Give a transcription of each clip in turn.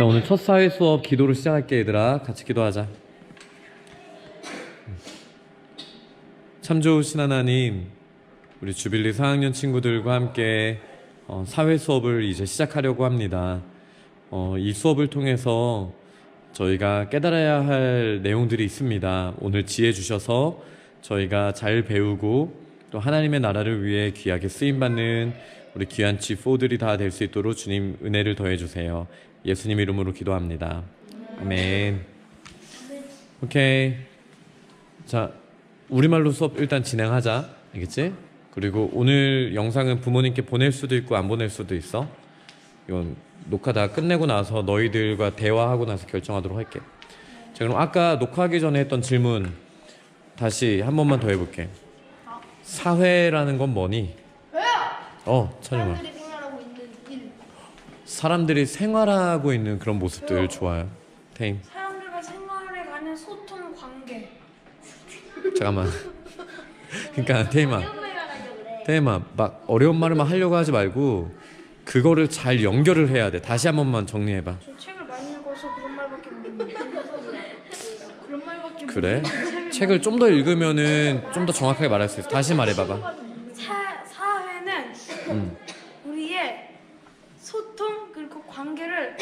자, 오늘 첫 사회 수업 기도로 시작할게. 얘들아 같이 기도하자. 참 좋으신 하나님, 우리 주빌리 4학년 친구들과 함께 사회 수업을 이제 시작하려고 합니다. 이 수업을 통해서 저희가 깨달아야 할 내용들이 있습니다. 오늘 지혜 주셔서 저희가 잘 배우고 또 하나님의 나라를 위해 귀하게 쓰임받는 우리 귀한 G4들이 다 될 수 있도록 주님 은혜를 더해 주세요. 예수님 이름으로 기도합니다. 아멘. 오케이. 자, 우리말로 수업 일단 진행하자. 알겠지? 그리고 오늘 영상은 부모님께 보낼 수도 있고 안 보낼 수도 있어. 이건 녹화 다 끝내고 나서 너희들과 대화하고 나서 결정하도록 할게. 자, 그럼 아까 녹화하기 전에 했던 질문 다시 한 번만 더 해볼게. 사회라는 건 뭐니? 찬영아. 사람들이 생활하고 있는 일. 사람들이 생활하고 있는 그런 모습들 좋아요. 테임. 사람들과 생활에 관한 소통 관계. 잠깐만. 그러니까 테임아 막 어려운 말만 하려고 하지 말고 그거를 잘 연결을 해야 돼. 다시 한 번만 정리해봐. 저 책을 많이 읽어서 그런 말밖에 모르는데. 그런 말밖에 그래? 모르는데. 책을 좀 더 읽으면은 좀 더 정확하게 말할 수 있어. 다시 말해봐봐. 사회는 우리의 소통 그리고 관계를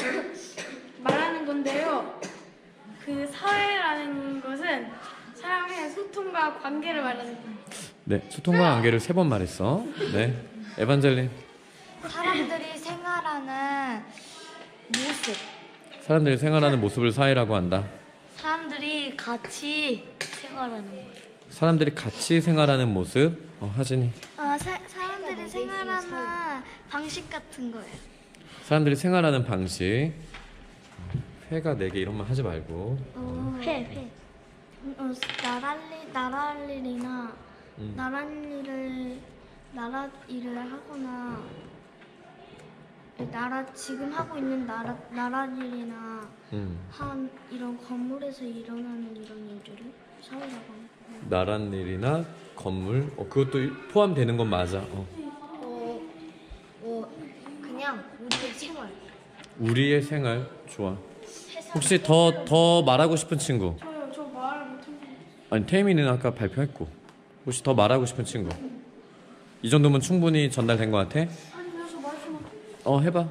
말하는 건데요. 그 사회라는 것은 사람의 소통과 관계를 말하는 겁니다. 네, 소통과 관계를 3번 말했어. 네, 에반젤린. 사람들이 생활하는 모습. 사람들이 생활하는 모습을 사회라고 한다. 사람들이 같이 생활하는 거예요. 사람들이 같이 생활하는 모습. 하진이. 사람들이 생활하는 방식 같은 거예요. 사람들이 생활하는 방식. 회가 4개 이런 말 하지 말고. 회. 나랄 일이나 나라 일을 하거나 지금 하고 있는 나라 일이나 한 이런 건물에서 일어나는 이런 일들을 사회라고 합니다. 나란 일이나 건물. 그것도 포함되는 건 맞아. 그냥 우리의 생활. 우리의 생활. 좋아. 혹시 더 말하고 싶은 친구? 저 말을 못합니다. 아니, 태민이는 아까 발표했고. 혹시 더 말하고 싶은 친구? 이 정도면 충분히 전달된 것 같아? 아니 저 말씀. 해봐.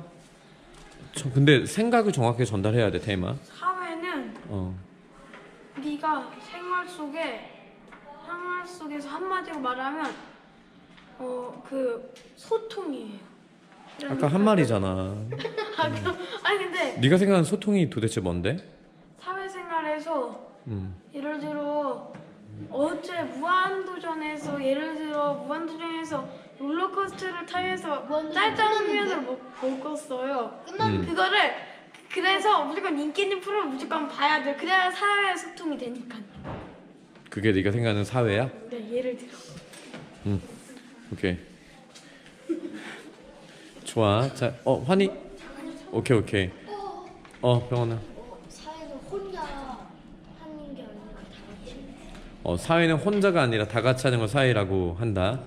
근데 생각을 정확하게 전달해야 돼, 태임아. 사회는 네가 생활 속에서 한마디로 말하면 그 소통이에요. 아까 한 말이잖아. 아니 근데 네가 생각하는 소통이 도대체 뭔데? 사회생활에서 예를 들어 어제 무한도전에서 롤러코스터를 타면서 짜장면을 먹었어요. 그거를 그래서 무조건 인기 있는 프로를 무조건 봐야 돼. 그래야 사회 소통이 되니까. 그게 네가 생각하는 사회야? 네, 예를 들어. 오케이. 좋아. 자, 환희. 오케이. 병원아. 사회는 혼자 하는 게 아니라 다 같이. 사회는 혼자가 아니라 다 같이 하는 걸 사회라고 한다.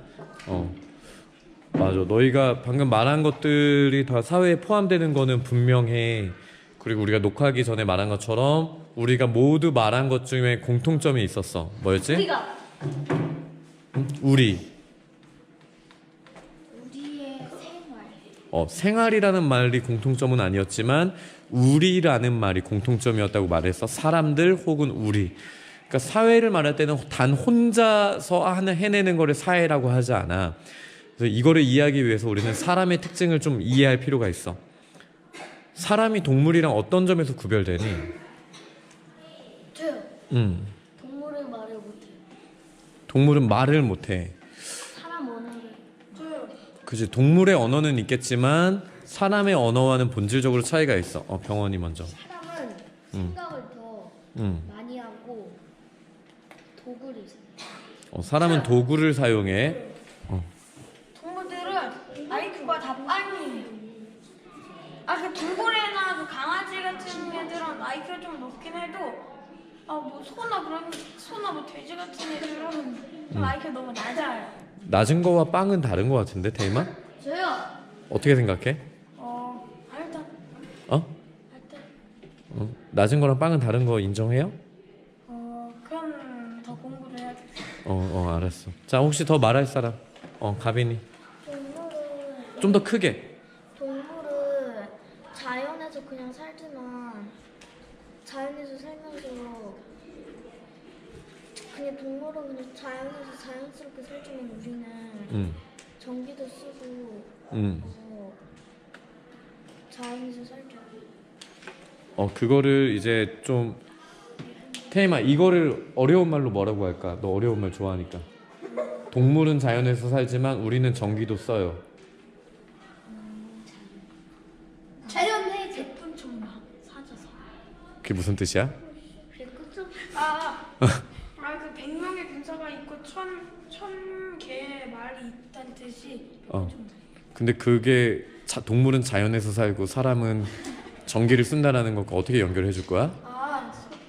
맞아. 너희가 방금 말한 것들이 다 사회에 포함되는 거는 분명해. 그리고 우리가 녹화하기 전에 말한 것처럼 우리가 모두 말한 것 중에 공통점이 있었어. 뭐였지? 우리가 우리의 생활. 생활이라는 말이 공통점은 아니었지만 우리라는 말이 공통점이었다고 말했어. 사람들 혹은 우리. 그러니까 사회를 말할 때는 단 혼자서 해내는 거를 사회라고 하지 않아. 그래서 이거를 이해하기 위해서 우리는 사람의 특징을 좀 이해할 필요가 있어. 사람이 동물이랑 어떤 점에서 구별되니? 저요. 동물은 말을 못해요. 동물은 말을 못해. 사람 언어를. 저요. 그치. 동물의 언어는 있겠지만 사람의 언어와는 본질적으로 차이가 있어. 병원이 먼저. 사람은 생각을 더 많이 하고 도구를 사용해요. 사람은 도구를 사용해. 동물들은 IQ가 다 빵이에요. 그 돌고래나 그 강아지 같은 애들은 IQ가 좀 높긴 해도 소나 뭐 돼지 같은 애들은 좀 IQ가 너무 낮아요. 낮은 거와 빵은 다른 거 같은데, 테이마? 저요. 어떻게 생각해? 일단 어? 낮은 거랑 빵은 다른 거 인정해요? 그럼 더 공부를 해야 돼. 알았어. 자, 혹시 더 말할 사람? 가빈이. 동물은 좀 더 크게. 동물은 자연에서 그냥 살지만 자연에서 살면서 그냥 동물은 그냥 자연에서 자연스럽게 살지만 우리는 전기도 쓰고 자연에서 살죠. 그거를 이제 좀 태임아, 이거를 어려운 말로 뭐라고 할까? 너 어려운 말 좋아하니까. 동물은 자연에서 살지만 우리는 전기도 써요. 자연의 제품처럼 사줘서. 그게 무슨 뜻이야? 그 100명의 군사가 있고 1000개의 말이 있다는 뜻이. 근데 그게 동물은 자연에서 살고 사람은 전기를 쓴다라는 것과 어떻게 연결해 줄 거야?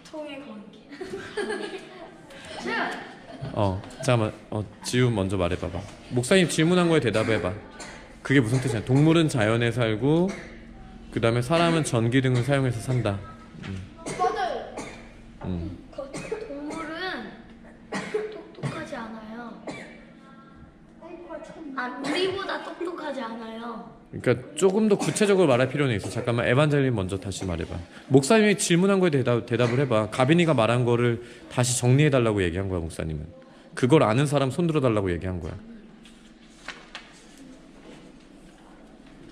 소통의 관계. 잠깐만. 지우 먼저 말해봐봐. 목사님 질문한 거에 대답해봐. 그게 무슨 뜻이야? 동물은 자연에 살고 그 다음에 사람은 전기 등을 사용해서 산다. 맞아요. 동물은 똑똑하지 않아요. 우리보다 똑똑하지 않아요. 그러니까 조금 더 구체적으로 말할 필요는 있어. 잠깐만, 에반젤린 먼저 다시 말해봐. 목사님이 질문한 거에 대답을 해봐. 가빈이가 말한 거를 다시 정리해달라고 얘기한 거야. 목사님은 그걸 아는 사람 손 들어달라고 얘기한 거야.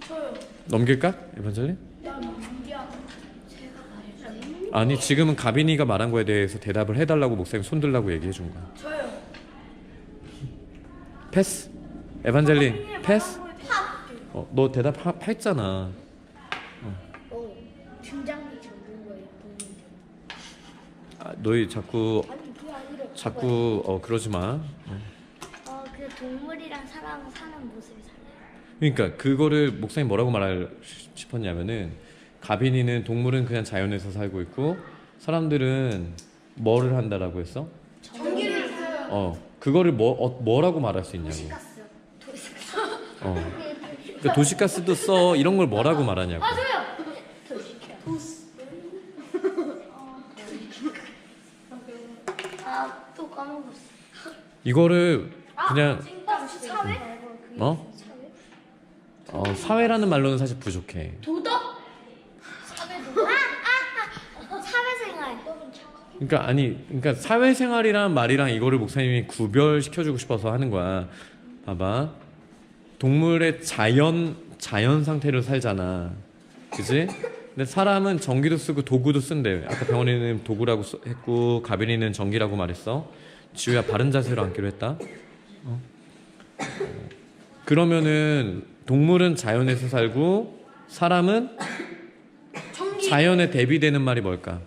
저요. 넘길까? 에반젤린? 아니, 지금은 가빈이가 말한 거에 대해서 대답을 해달라고 목사님 손 들라고 얘기해 준 거야. 저요. 패스? 에반젤린 패스? 너 대답했잖아. 등장이 적은 거예요. 너희 자꾸 그러지 마. 그 동물이랑 사람 사는 모습이 달라요. 그러니까 그거를 목사님 뭐라고 말하고 싶었냐면은 가빈이는 동물은 그냥 자연에서 살고 있고 사람들은 뭐를 한다라고 했어? 전기를 써요. 그거를 뭐라고 말할 수 있냐고. 그러니까 도시가스도 써. 이런 걸 뭐라고 말하냐고. 또 까먹었어. 이거를 그냥 사회? 사회라는 말로는 사실 부족해. 도덕? 사회생활. 그러니까 사회생활이란 말이랑 이거를 목사님이 구별시켜주고 싶어서 하는 거야. 봐봐. 동물의 자연 상태로 살잖아. 그지? 근데 사람은 전기도 쓰고 도구도 쓴대. 아까 병원이는 도구라고 했고 가빈이는 전기라고 말했어. 지우야 바른 자세로 앉기로 했다. 그러면은 동물은 자연에서 살고 사람은 전기. 자연에 대비되는 말이 뭘까?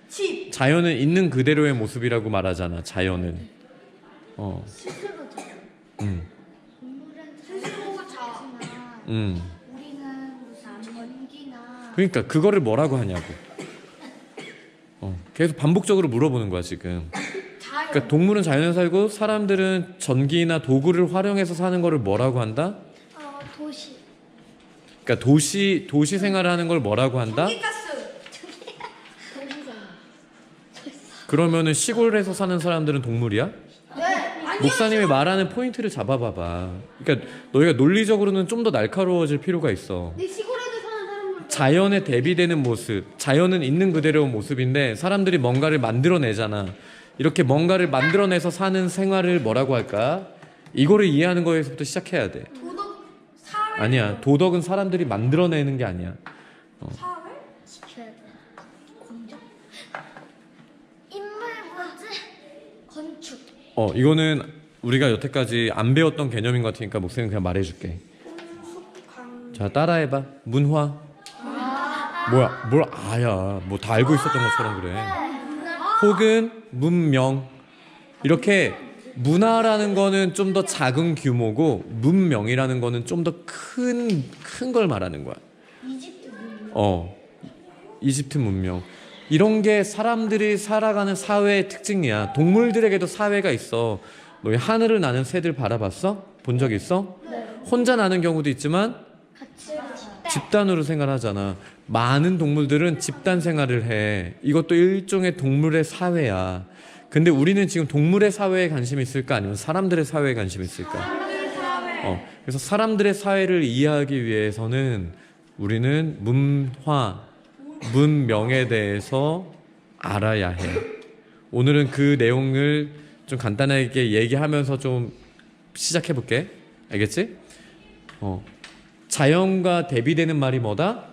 집. 자연은 있는 그대로의 모습이라고 말하잖아. 자연은. 스스로 자. 동물은 스스로 자. 우리는 무슨 전기나 그러니까 그거를 뭐라고 하냐고. 계속 반복적으로 물어보는 거야 지금. 그러니까 동물은 자연에 살고 사람들은 전기나 도구를 활용해서 사는 거를 뭐라고 한다? 도시. 그러니까 도시 생활을 하는 걸 뭐라고 한다? 전기가스. 도시생활. 그러면은 시골에서 사는 사람들은 동물이야? 네. 아니요. 목사님이 말하는 포인트를 잡아봐봐. 그러니까 너희가 논리적으로는 좀 더 날카로워질 필요가 있어. 내 시골에도 사는 사람들. 자연에 대비되는 모습, 자연은 있는 그대로의 모습인데 사람들이 뭔가를 만들어내잖아. 이렇게 뭔가를 만들어내서 사는 생활을 뭐라고 할까? 이거를 이해하는 거에서부터 시작해야 돼. 도덕. 사회. 아니야, 도덕은 사람들이 만들어내는 게 아니야. 사회? 지켜야 돼. 공정. 인물 뭐지? 건축. 이거는 우리가 여태까지 안 배웠던 개념인 것 같으니까 목사님 그냥 말해줄게. 자, 따라해봐. 문화. 뭐야, 뭘 아야. 뭐 다 알고 있었던 것처럼 그래. 혹은 문명. 이렇게 문화라는 거는 좀 더 작은 규모고 문명이라는 거는 좀 더 큰 걸 말하는 거야. 이집트 문명. 이집트 문명. 이런 게 사람들이 살아가는 사회의 특징이야. 동물들에게도 사회가 있어. 너희 하늘을 나는 새들 바라봤어? 본 적 있어? 네. 혼자 나는 경우도 있지만 같이 집단으로 생활하잖아. 많은 동물들은 집단 생활을 해. 이것도 일종의 동물의 사회야. 근데 우리는 지금 동물의 사회에 관심이 있을까 아니면 사람들의 사회에 관심이 있을까? 사람들의 사회. 그래서 사람들의 사회를 이해하기 위해서는 우리는 문화, 문명에 대해서 알아야 해. 오늘은 그 내용을 좀 간단하게 얘기하면서 좀 시작해 볼게. 알겠지? 자연과 대비되는 말이 뭐다?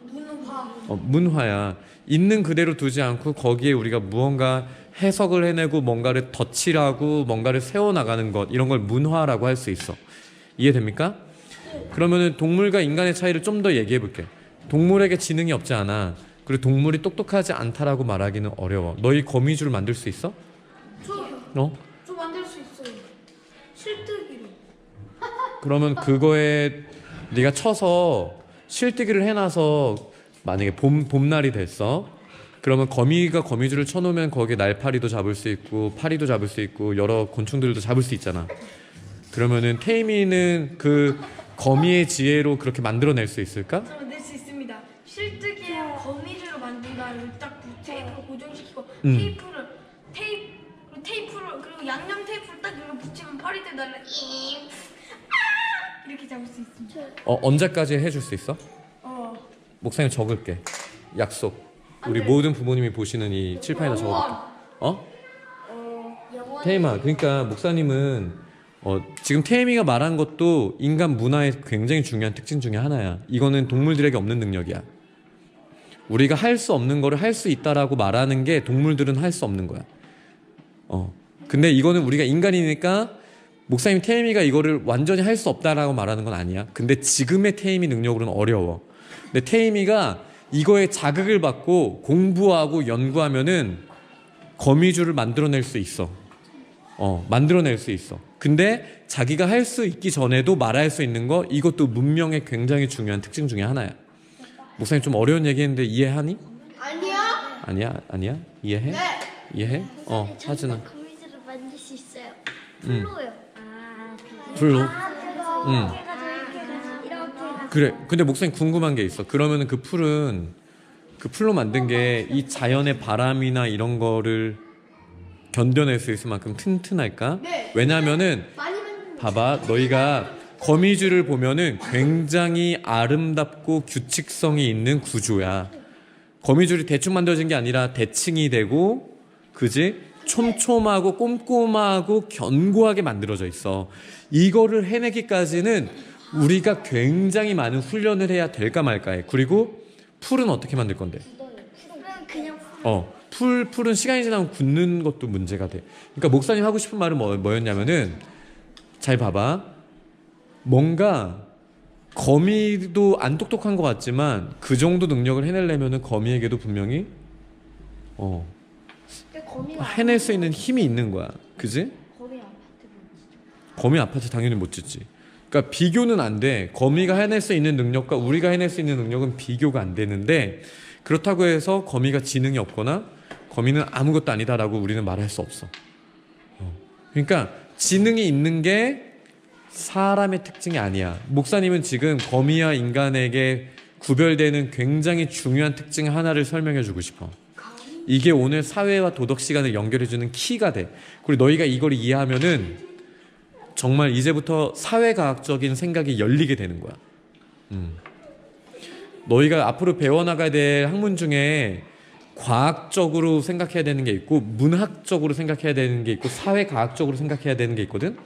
문화. 문화야. 있는 그대로 두지 않고 거기에 우리가 무언가 해석을 해내고 뭔가를 덧칠하고 뭔가를 세워나가는 것, 이런 걸 문화라고 할 수 있어. 이해됩니까? 그러면은 동물과 인간의 차이를 좀 더 얘기해 볼게. 동물에게 지능이 없지 않아. 그리고 동물이 똑똑하지 않다라고 말하기는 어려워. 너희 거미줄 만들 수 있어? 저 만들 수 있어요. 실뜨기로. 그러면 그거에 네가 쳐서 실뜨기를 해놔서 만약에 봄날이 됐어. 그러면 거미가 거미줄을 쳐놓으면 거기에 날파리도 잡을 수 있고 파리도 잡을 수 있고 여러 곤충들도 잡을 수 있잖아. 그러면은 태임이는 그 거미의 지혜로 그렇게 만들어낼 수 있을까? 저는 낼 수 있습니다. 실뜨기에 거미줄을 만든 다음에 딱 테이프로 고정시키고 테이프를 그리고 양념 테이프를 딱 이렇게 붙이면 파리들 날래 이렇게 잡을 수 있습니다. 언제까지 해줄 수 있어? 목사님 적을게. 약속. 우리 모든 부모님이 보시는 이 칠판에다 적어볼게. 태임아, 그러니까 목사님은 지금 태임이가 말한 것도 인간 문화의 굉장히 중요한 특징 중에 하나야. 이거는 동물들에게 없는 능력이야. 우리가 할 수 없는 거를 할 수 있다라고 말하는 게 동물들은 할 수 없는 거야. 근데 이거는 우리가 인간이니까 목사님 태임이가 이거를 완전히 할 수 없다라고 말하는 건 아니야. 근데 지금의 태임이 능력으로는 어려워. 근데 태임이가 이거에 자극을 받고 공부하고 연구하면은 거미줄을 만들어낼 수 있어. 만들어낼 수 있어. 근데 자기가 할 수 있기 전에도 말할 수 있는 거, 이것도 문명의 굉장히 중요한 특징 중에 하나야. 목사님 좀 어려운 얘기했는데 이해하니? 아니야? 이해해? 네. 이해해? 하진아. 거미줄을 만들 수 있어요. 응. 풀로요. 풀로? 이렇게 그래. 근데 목사님 궁금한 게 있어. 그러면은 그 풀로 만든 게 이 자연의 바람이나 이런 거를 견뎌낼 수 있을 만큼 튼튼할까? 네. 왜냐면은 많이 만든 봐봐, 너희가 거미줄을 보면은 굉장히 아름답고 규칙성이 있는 구조야. 거미줄이 대충 만들어진 게 아니라 대칭이 되고, 그지? 촘촘하고 꼼꼼하고 견고하게 만들어져 있어. 이거를 해내기까지는 우리가 굉장히 많은 훈련을 해야 될까 말까 해. 그리고 풀은 어떻게 만들 건데? 그냥 풀은 시간이 지나면 굳는 것도 문제가 돼. 그러니까 목사님 하고 싶은 말은 뭐였냐면은, 잘 봐봐. 뭔가 거미도 안 똑똑한 것 같지만 그 정도 능력을 해내려면은 거미에게도 분명히 해낼 수 있는 힘이 있는 거야. 그지? 거미 아파트 당연히 못 짓지. 그러니까 비교는 안 돼. 거미가 해낼 수 있는 능력과 우리가 해낼 수 있는 능력은 비교가 안 되는데, 그렇다고 해서 거미가 지능이 없거나 거미는 아무것도 아니다라고 우리는 말할 수 없어. 그러니까 지능이 있는 게 사람의 특징이 아니야. 목사님은 지금 거미와 인간에게 구별되는 굉장히 중요한 특징 하나를 설명해 주고 싶어. 이게 오늘 사회와 도덕 시간을 연결해 주는 키가 돼. 그리고 너희가 이걸 이해하면은 정말 이제부터 사회과학적인 생각이 열리게 되는 거야. 너희가 앞으로 배워나가야 될 학문 중에 과학적으로 생각해야 되는 게 있고, 문학적으로 생각해야 되는 게 있고, 사회과학적으로 생각해야 되는 게 있거든.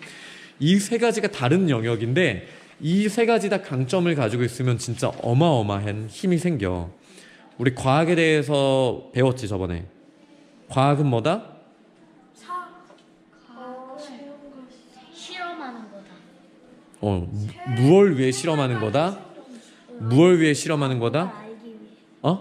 이 세 가지가 다른 영역인데 이 세 가지 다 강점을 가지고 있으면 진짜 어마어마한 힘이 생겨. 우리 과학에 대해서 배웠지 저번에. 과학은 뭐다? 실험하는 거다. 무얼 위해 실험하는 거다? 무얼 위해 실험하는 거다? 알기 위해.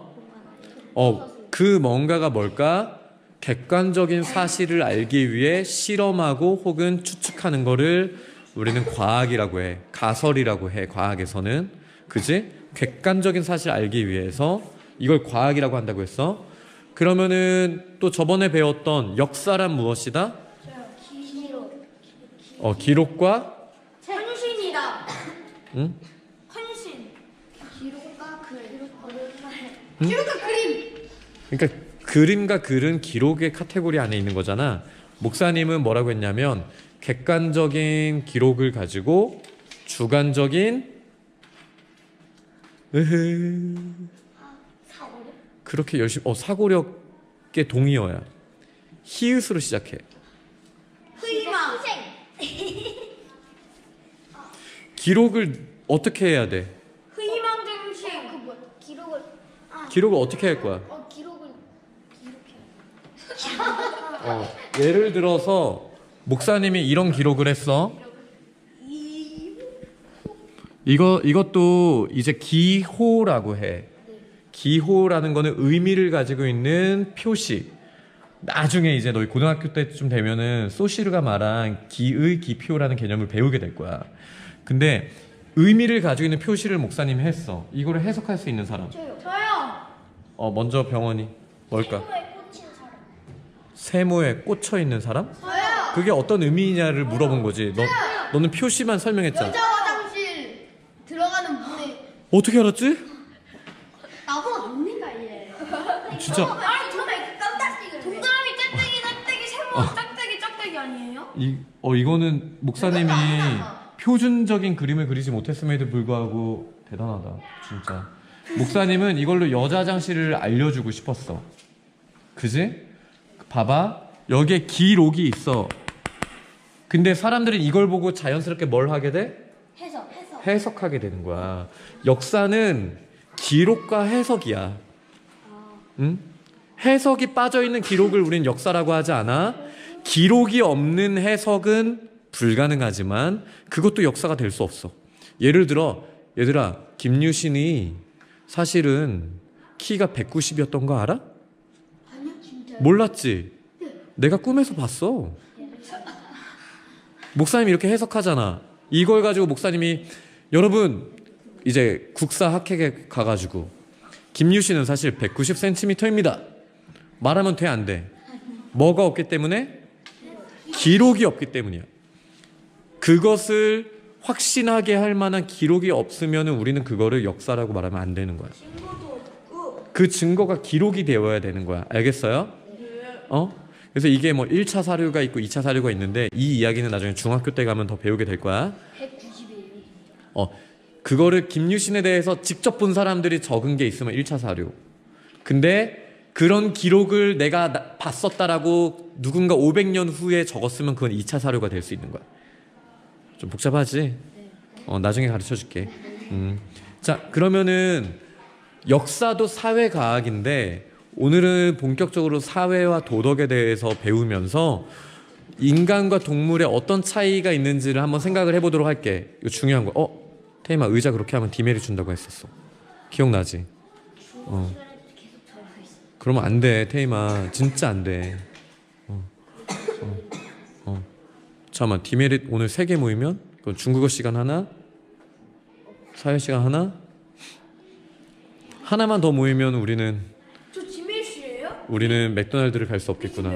그 뭔가가 뭘까? 객관적인 사실을 알기 위해 실험하고 혹은 추측하는 거를 우리는 과학이라고 해. 가설이라고 해. 과학에서는. 그지? 객관적인 사실을 알기 위해서 이걸 과학이라고 한다고 했어. 그러면은 또 저번에 배웠던 역사란 무엇이다? 기록과 헌신이다. 응? 헌신. 기록과 그림. 그러니까 그림과 글은 기록의 카테고리 안에 있는 거잖아. 목사님은 뭐라고 했냐면 객관적인 기록을 가지고 주관적인 그렇게 열심히 사고력의 동의어야. 히읗으로 시작해. 희망. 기록을 어떻게 해야 돼? 희망 정신. 기록을 기록을 어떻게 할 거야? 기록을 이렇게. 예를 들어서 목사님이 이런 기록을 했어. 이것도 이제 기호라고 해. 기호라는 거는 의미를 가지고 있는 표시. 나중에 이제 너희 고등학교 때쯤 되면은 소시르가 말한 기의 기표라는 개념을 배우게 될 거야. 근데 의미를 가지고 있는 표시를 목사님이 했어. 이거를 해석할 수 있는 사람. 저요. 먼저 병원이 뭘까? 세모에 꽂힌 사람. 세모에 꽂혀 있는 사람? 저요. 그게 어떤 의미냐를 물어본 거지. 너는 표시만 설명했잖아. 여자 화장실 들어가는 문에. 어떻게 알았지? 나보다 뭡니까 얘? 진짜 아니 저는 깜짝이야. 동그라미 짝대기 세모 짝대기 아니에요? 이거는 목사님이 표준적인 그림을 그리지 못했음에도 불구하고 대단하다. 진짜. 목사님은 이걸로 여자 화장실을 알려주고 싶었어. 그지? 봐봐. 여기에 기록이 있어. 근데 사람들은 이걸 보고 자연스럽게 뭘 하게 돼? 해석하게 되는 거야. 역사는 기록과 해석이야. 응? 해석이 빠져있는 기록을 우린 역사라고 하지 않아. 기록이 없는 해석은 불가능하지만 그것도 역사가 될 수 없어. 예를 들어, 얘들아, 김유신이 사실은 키가 190이었던 거 알아? 아니요 진짜. 몰랐지? 내가 꿈에서 봤어. 목사님이 이렇게 해석하잖아. 이걸 가지고 목사님이 여러분 이제 국사 학회에 가가지고 김유신은 사실 190cm입니다. 말하면 돼, 안 돼? 뭐가 없기 때문에? 기록이 없기 때문이야. 그것을 확신하게 할 만한 기록이 없으면 우리는 그거를 역사라고 말하면 안 되는 거야. 그 증거가 기록이 되어야 되는 거야. 알겠어요? 그래서 이게 뭐 1차 사료가 있고 2차 사료가 있는데 이 이야기는 나중에 중학교 때 가면 더 배우게 될 거야. 191. 그거를 김유신에 대해서 직접 본 사람들이 적은 게 있으면 1차 사료. 근데 그런 기록을 내가 봤었다라고 누군가 500년 후에 적었으면 그건 2차 사료가 될 수 있는 거야. 좀 복잡하지? 나중에 가르쳐 줄게. 자, 그러면은 역사도 사회과학인데 오늘은 본격적으로 사회와 도덕에 대해서 배우면서 인간과 동물의 어떤 차이가 있는지를 한번 생각을 해보도록 할게. 이거 중요한 거. 태임아, 의자 그렇게 하면 디메리 준다고 했었어. 기억나지? 그러면 안 돼, 태임아. 진짜 안 돼. 잠깐만, 디메릿 오늘 3개 모이면 그럼 중국어 시간 하나, 사회 시간 하나, 하나만 더 모이면 저 지메시예요? 우리는 맥도날드를 갈 수 없겠구나.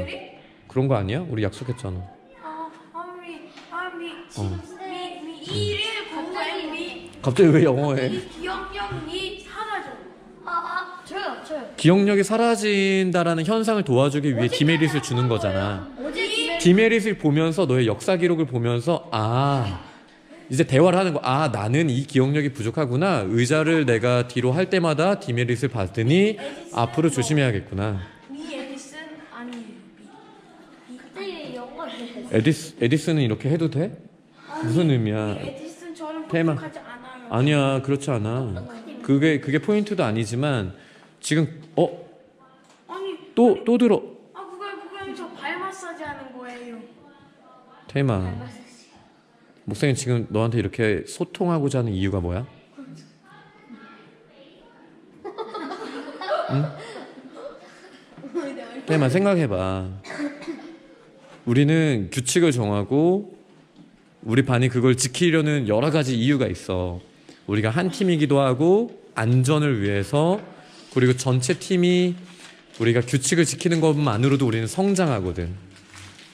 그런 거 아니야? 우리 약속했잖아. 갑자기 왜 영어해? 기억력이 사라져. 저요. 기억력이 사라진다라는 현상을 도와주기 위해 디메릿을 주는 거잖아. 디메릿을 보면서 너의 역사 기록을 보면서 이제 대화를 하는 거. 나는 이 기억력이 부족하구나. 의자를 내가 뒤로 할 때마다 디메릿을 받으니 앞으로 조심해야겠구나. 미 에디슨 아니에요. 갑자기 영어를 에디슨은 이렇게 해도 돼? 무슨 의미야? 에디슨 저는 테마. 부족하지 않아요. 아니야, 그렇지 않아. 그게 포인트도 아니지만 지금 아니 또 들어. 그거 저 발 마사지 하는 거예요. 테마. 목사님 지금 너한테 이렇게 소통하고자 하는 이유가 뭐야? 응? 테마, 생각해봐. 우리는 규칙을 정하고 우리 반이 그걸 지키려는 여러 가지 이유가 있어. 우리가 한 팀이기도 하고 안전을 위해서, 그리고 전체 팀이 우리가 규칙을 지키는 것만으로도 우리는 성장하거든.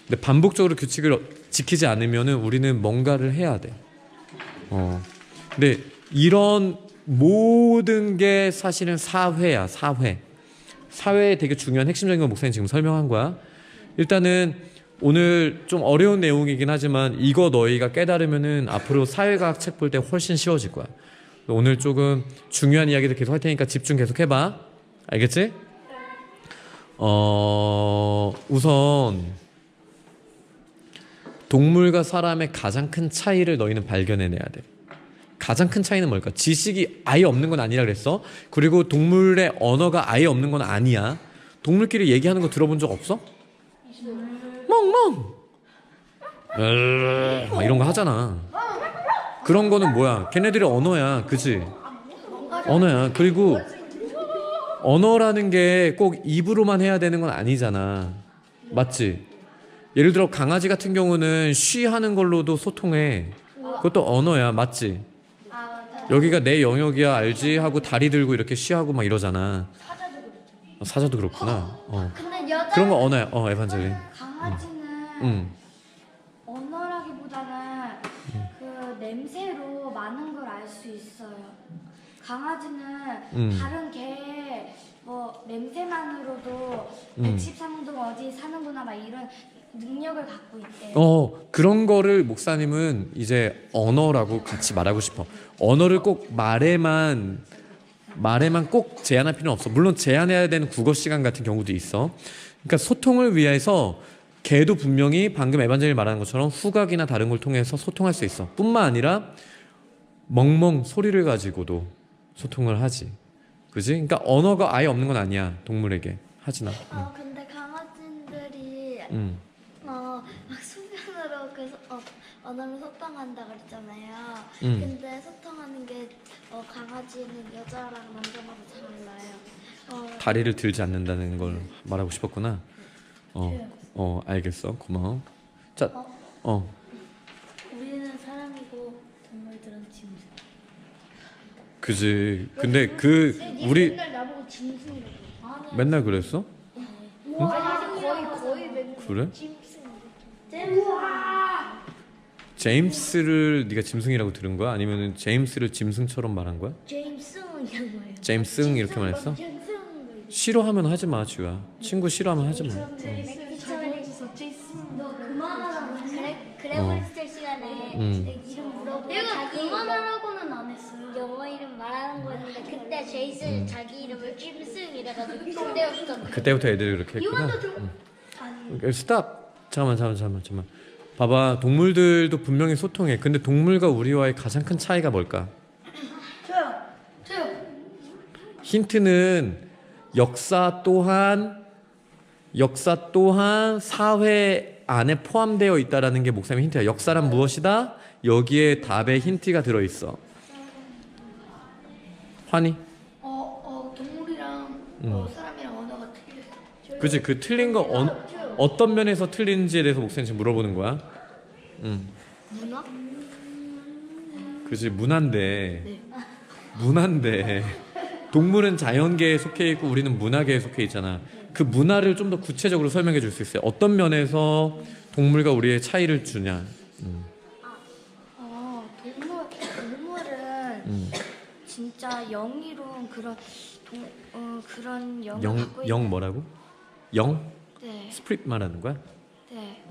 근데 반복적으로 규칙을 지키지 않으면은 우리는 뭔가를 해야 돼. 근데 이런 모든 게 사실은 사회야, 사회. 사회에 되게 중요한 핵심적인 걸 목사님 지금 설명한 거야. 일단은 오늘 좀 어려운 내용이긴 하지만 이거 너희가 깨달으면은 앞으로 사회과학 책 볼 때 훨씬 쉬워질 거야. 오늘 조금 중요한 이야기들 계속 할 테니까 집중 계속 해봐. 알겠지? 우선 동물과 사람의 가장 큰 차이를 너희는 발견해내야 돼. 가장 큰 차이는 뭘까? 지식이 아예 없는 건 아니라 그랬어. 그리고 동물의 언어가 아예 없는 건 아니야. 동물끼리 얘기하는 거 들어본 적 없어? 멍멍 막 이런 거 하잖아. 그런 거는 뭐야? 걔네들의 언어야. 그치? 언어야. 그리고 언어라는 게 꼭 입으로만 해야 되는 건 아니잖아. 맞지? 예를 들어 강아지 같은 경우는 쉬 하는 걸로도 소통해. 그것도 언어야. 맞지? 여기가 내 영역이야 알지? 하고 다리 들고 이렇게 쉬하고 막 이러잖아. 사자도 그렇구나. 근데 여자 그런 거 언어야. 에반젤린. 강아지는 언어라기보다는 그 냄새로 많은 걸 알 수 있어요. 강아지는 다른 개의 뭐 냄새만으로도 113동 어디 사는구나 막 이런 능력을 갖고 있대요. 그런 거를 목사님은 이제 언어라고 같이 말하고 싶어. 언어를 꼭 말에만 꼭 제한할 필요는 없어. 물론 제한해야 되는 국어 시간 같은 경우도 있어. 그러니까 소통을 위해서 개도 분명히 방금 에반젤리 말하는 것처럼 후각이나 다른 걸 통해서 소통할 수 있어. 뿐만 아니라 멍멍 소리를 가지고도 소통을 하지. 그지? 그러니까 언어가 아예 없는 건 아니야. 동물에게. 하진아. 근데 강아지들이 막 수면으로 언어를 소통한다 그랬잖아요. 근데 소통하는 게 강아지는 여자랑 남자마다 달라요. 다리를 들지 않는다는 걸 말하고 싶었구나. 알겠어. 고마워. 자, 우리는 사람이고 동물들은 짐승. 그지. 근데 우리 맨날 나보고 짐승이라고. 맨날 그랬어? 거의 맨날 그래? 짐승. 제임스를 네가 짐승이라고 들은 거야? 아니면 제임스를 짐승처럼 말한 거야? 제임스는 뭐예요? 제임승 이렇게 말했어? 짐승. 싫어하면 하지 마, 지우야. 친구 싫어하면 하지 마. 너 그만하라고. 그래버리스트 시간에 내 이름 물어보고 내가 그만하라고는 안 했어요. 영어 이름 말하는 거였는데 그때 제이슨 자기 이름을 짐승 이래가지고 그때부터 애들이 그렇게 했구나. 스탑. 잠깐만. 봐봐, 동물들도 분명히 소통해. 근데 동물과 우리와의 가장 큰 차이가 뭘까? 저요. 힌트는 역사 또한 사회 안에 포함되어 있다라는 게 목사님의 힌트야. 역사란 무엇이다? 여기에 답에 힌트가 들어있어. 환희? 동물이랑 사람이랑 언어가 틀려요. 그치, 그 틀린 거 어떤 면에서 틀린지에 대해서 목사님 지금 물어보는 거야. 문화? 그치, 문화인데 동물은 자연계에 속해 있고 우리는 문화계에 속해 있잖아. 그 문화를 좀 더 구체적으로 설명해 줄 수 있어요. 어떤 면에서 동물과 우리의 차이를 주냐. 동물은 진짜 영이로운 그런 영을 갖고 영 뭐라고? 영? 네. 스프릿 말하는 거야? 네.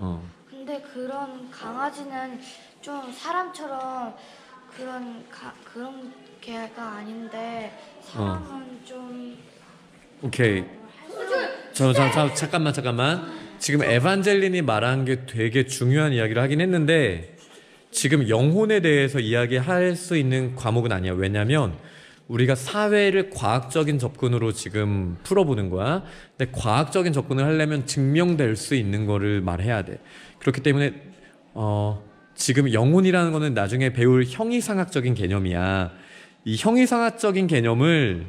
근데 그런 강아지는 좀 사람처럼 그런 개가 아닌데 사람은 좀 오케이. 잠깐만. 지금 에반젤린이 말한 게 되게 중요한 이야기를 하긴 했는데 지금 영혼에 대해서 이야기할 수 있는 과목은 아니야. 왜냐면 우리가 사회를 과학적인 접근으로 지금 풀어보는 거야. 근데 과학적인 접근을 하려면 증명될 수 있는 거를 말해야 돼. 그렇기 때문에 지금 영혼이라는 거는 나중에 배울 형이상학적인 개념이야. 이 형이상학적인 개념을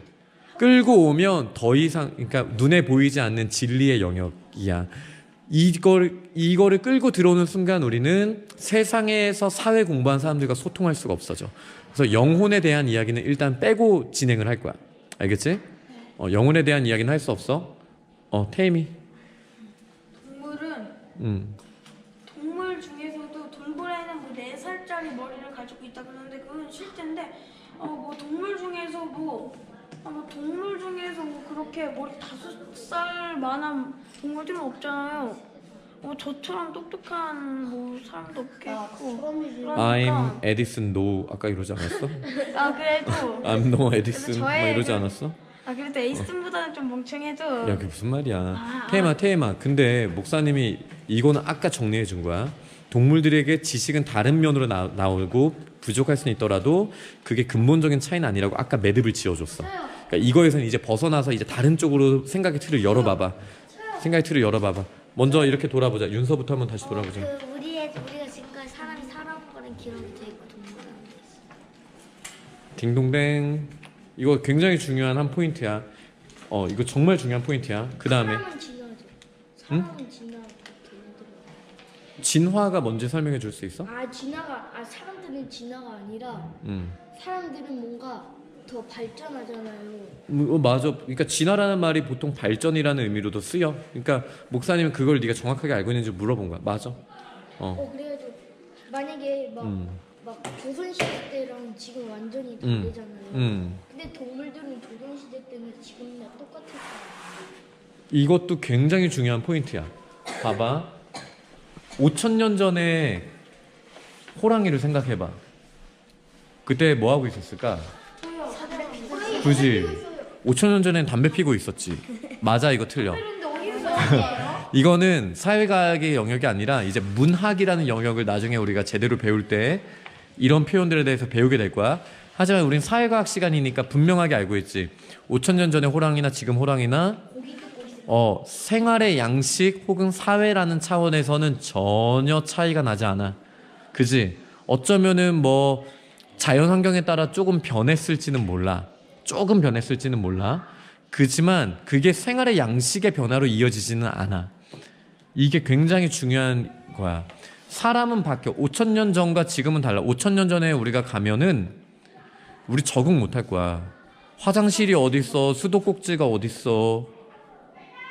끌고 오면 더 이상, 그러니까 눈에 보이지 않는 진리의 영역이야. 이거를 끌고 들어오는 순간 우리는 세상에서 사회 공부한 사람들과 소통할 수가 없어져. 그래서 영혼에 대한 이야기는 일단 빼고 진행을 할 거야. 알겠지? 영혼에 대한 이야기는 할 수 없어. 태임이. 동물 중에서도 돌고래는 뭐 4살짜리 머리를 가지고 있다 그러는데 그건 실제인데 뭐 동물 중에서 뭐 그렇게 머리 5살 만한 동물들은 없잖아요. 저처럼 똑똑한 뭐 사람도 없겠고. 그러니까 I'm Edison No 아까 이러지 않았어? 그래도 I'm No Edison 막 저의 이러지 않았어? 그래도 에이스보다는 좀 멍청해도. 야 그게 무슨 말이야. 테이마 근데 목사님이 이거는 아까 정리해 준 거야. 동물들에게 지식은 다른 면으로 나오고 부족할 수는 있더라도 그게 근본적인 차이는 아니라고 아까 매듭을 지어줬어. 그러니까 이거에서는 이제 벗어나서 이제 다른 쪽으로 생각의 틀을 열어봐봐. 먼저 이렇게 돌아보자. 윤서부터 한번 다시 돌아보자. 우리가 지금까지 사람이 살아온 거는 기록이 돼 있고 동물은 안 돼 있어. 딩동댕. 이거 굉장히 중요한 한 포인트야. 이거 정말 중요한 포인트야. 그 다음에 사람은 진화죠. 사람은 진화 걔네들. 진화가 뭔지 설명해 줄 수 있어? 사람들은 진화가 아니라 사람들은 뭔가 더 발전하잖아요. 맞아. 그러니까 진화라는 말이 보통 발전이라는 의미로도 쓰여. 그러니까 목사님은 그걸 네가 정확하게 알고 있는지 물어본 거야. 맞아. 그래가지고 만약에 막 조선시대 때랑 지금 완전히 다르잖아요. 근데 동물들은 조선시대 때는 지금이랑 똑같을 거야. 이것도 굉장히 중요한 포인트야. 봐봐. 5,000년 전에 호랑이를 생각해봐. 그때 뭐 하고 있었을까? 그지? 5,000년 전엔 담배 피고 있었지. 맞아, 이거 틀려. 이거는 사회과학의 영역이 아니라 이제 문학이라는 영역을 나중에 우리가 제대로 배울 때 이런 표현들에 대해서 배우게 될 거야. 하지만 우린 사회과학 시간이니까 분명하게 알고 있지. 5,000년 전의 호랑이나 지금 호랑이나 생활의 양식 혹은 사회라는 차원에서는 전혀 차이가 나지 않아. 그지? 어쩌면은 뭐 자연 환경에 따라 조금 변했을지는 몰라. 그지만 그게 생활의 양식의 변화로 이어지지는 않아. 이게 굉장히 중요한 거야. 사람은 바뀌어. 5,000년 전과 지금은 달라. 5,000년 전에 우리가 가면은 우리 적응 못할 거야. 화장실이 어딨어? 수도꼭지가 어딨어?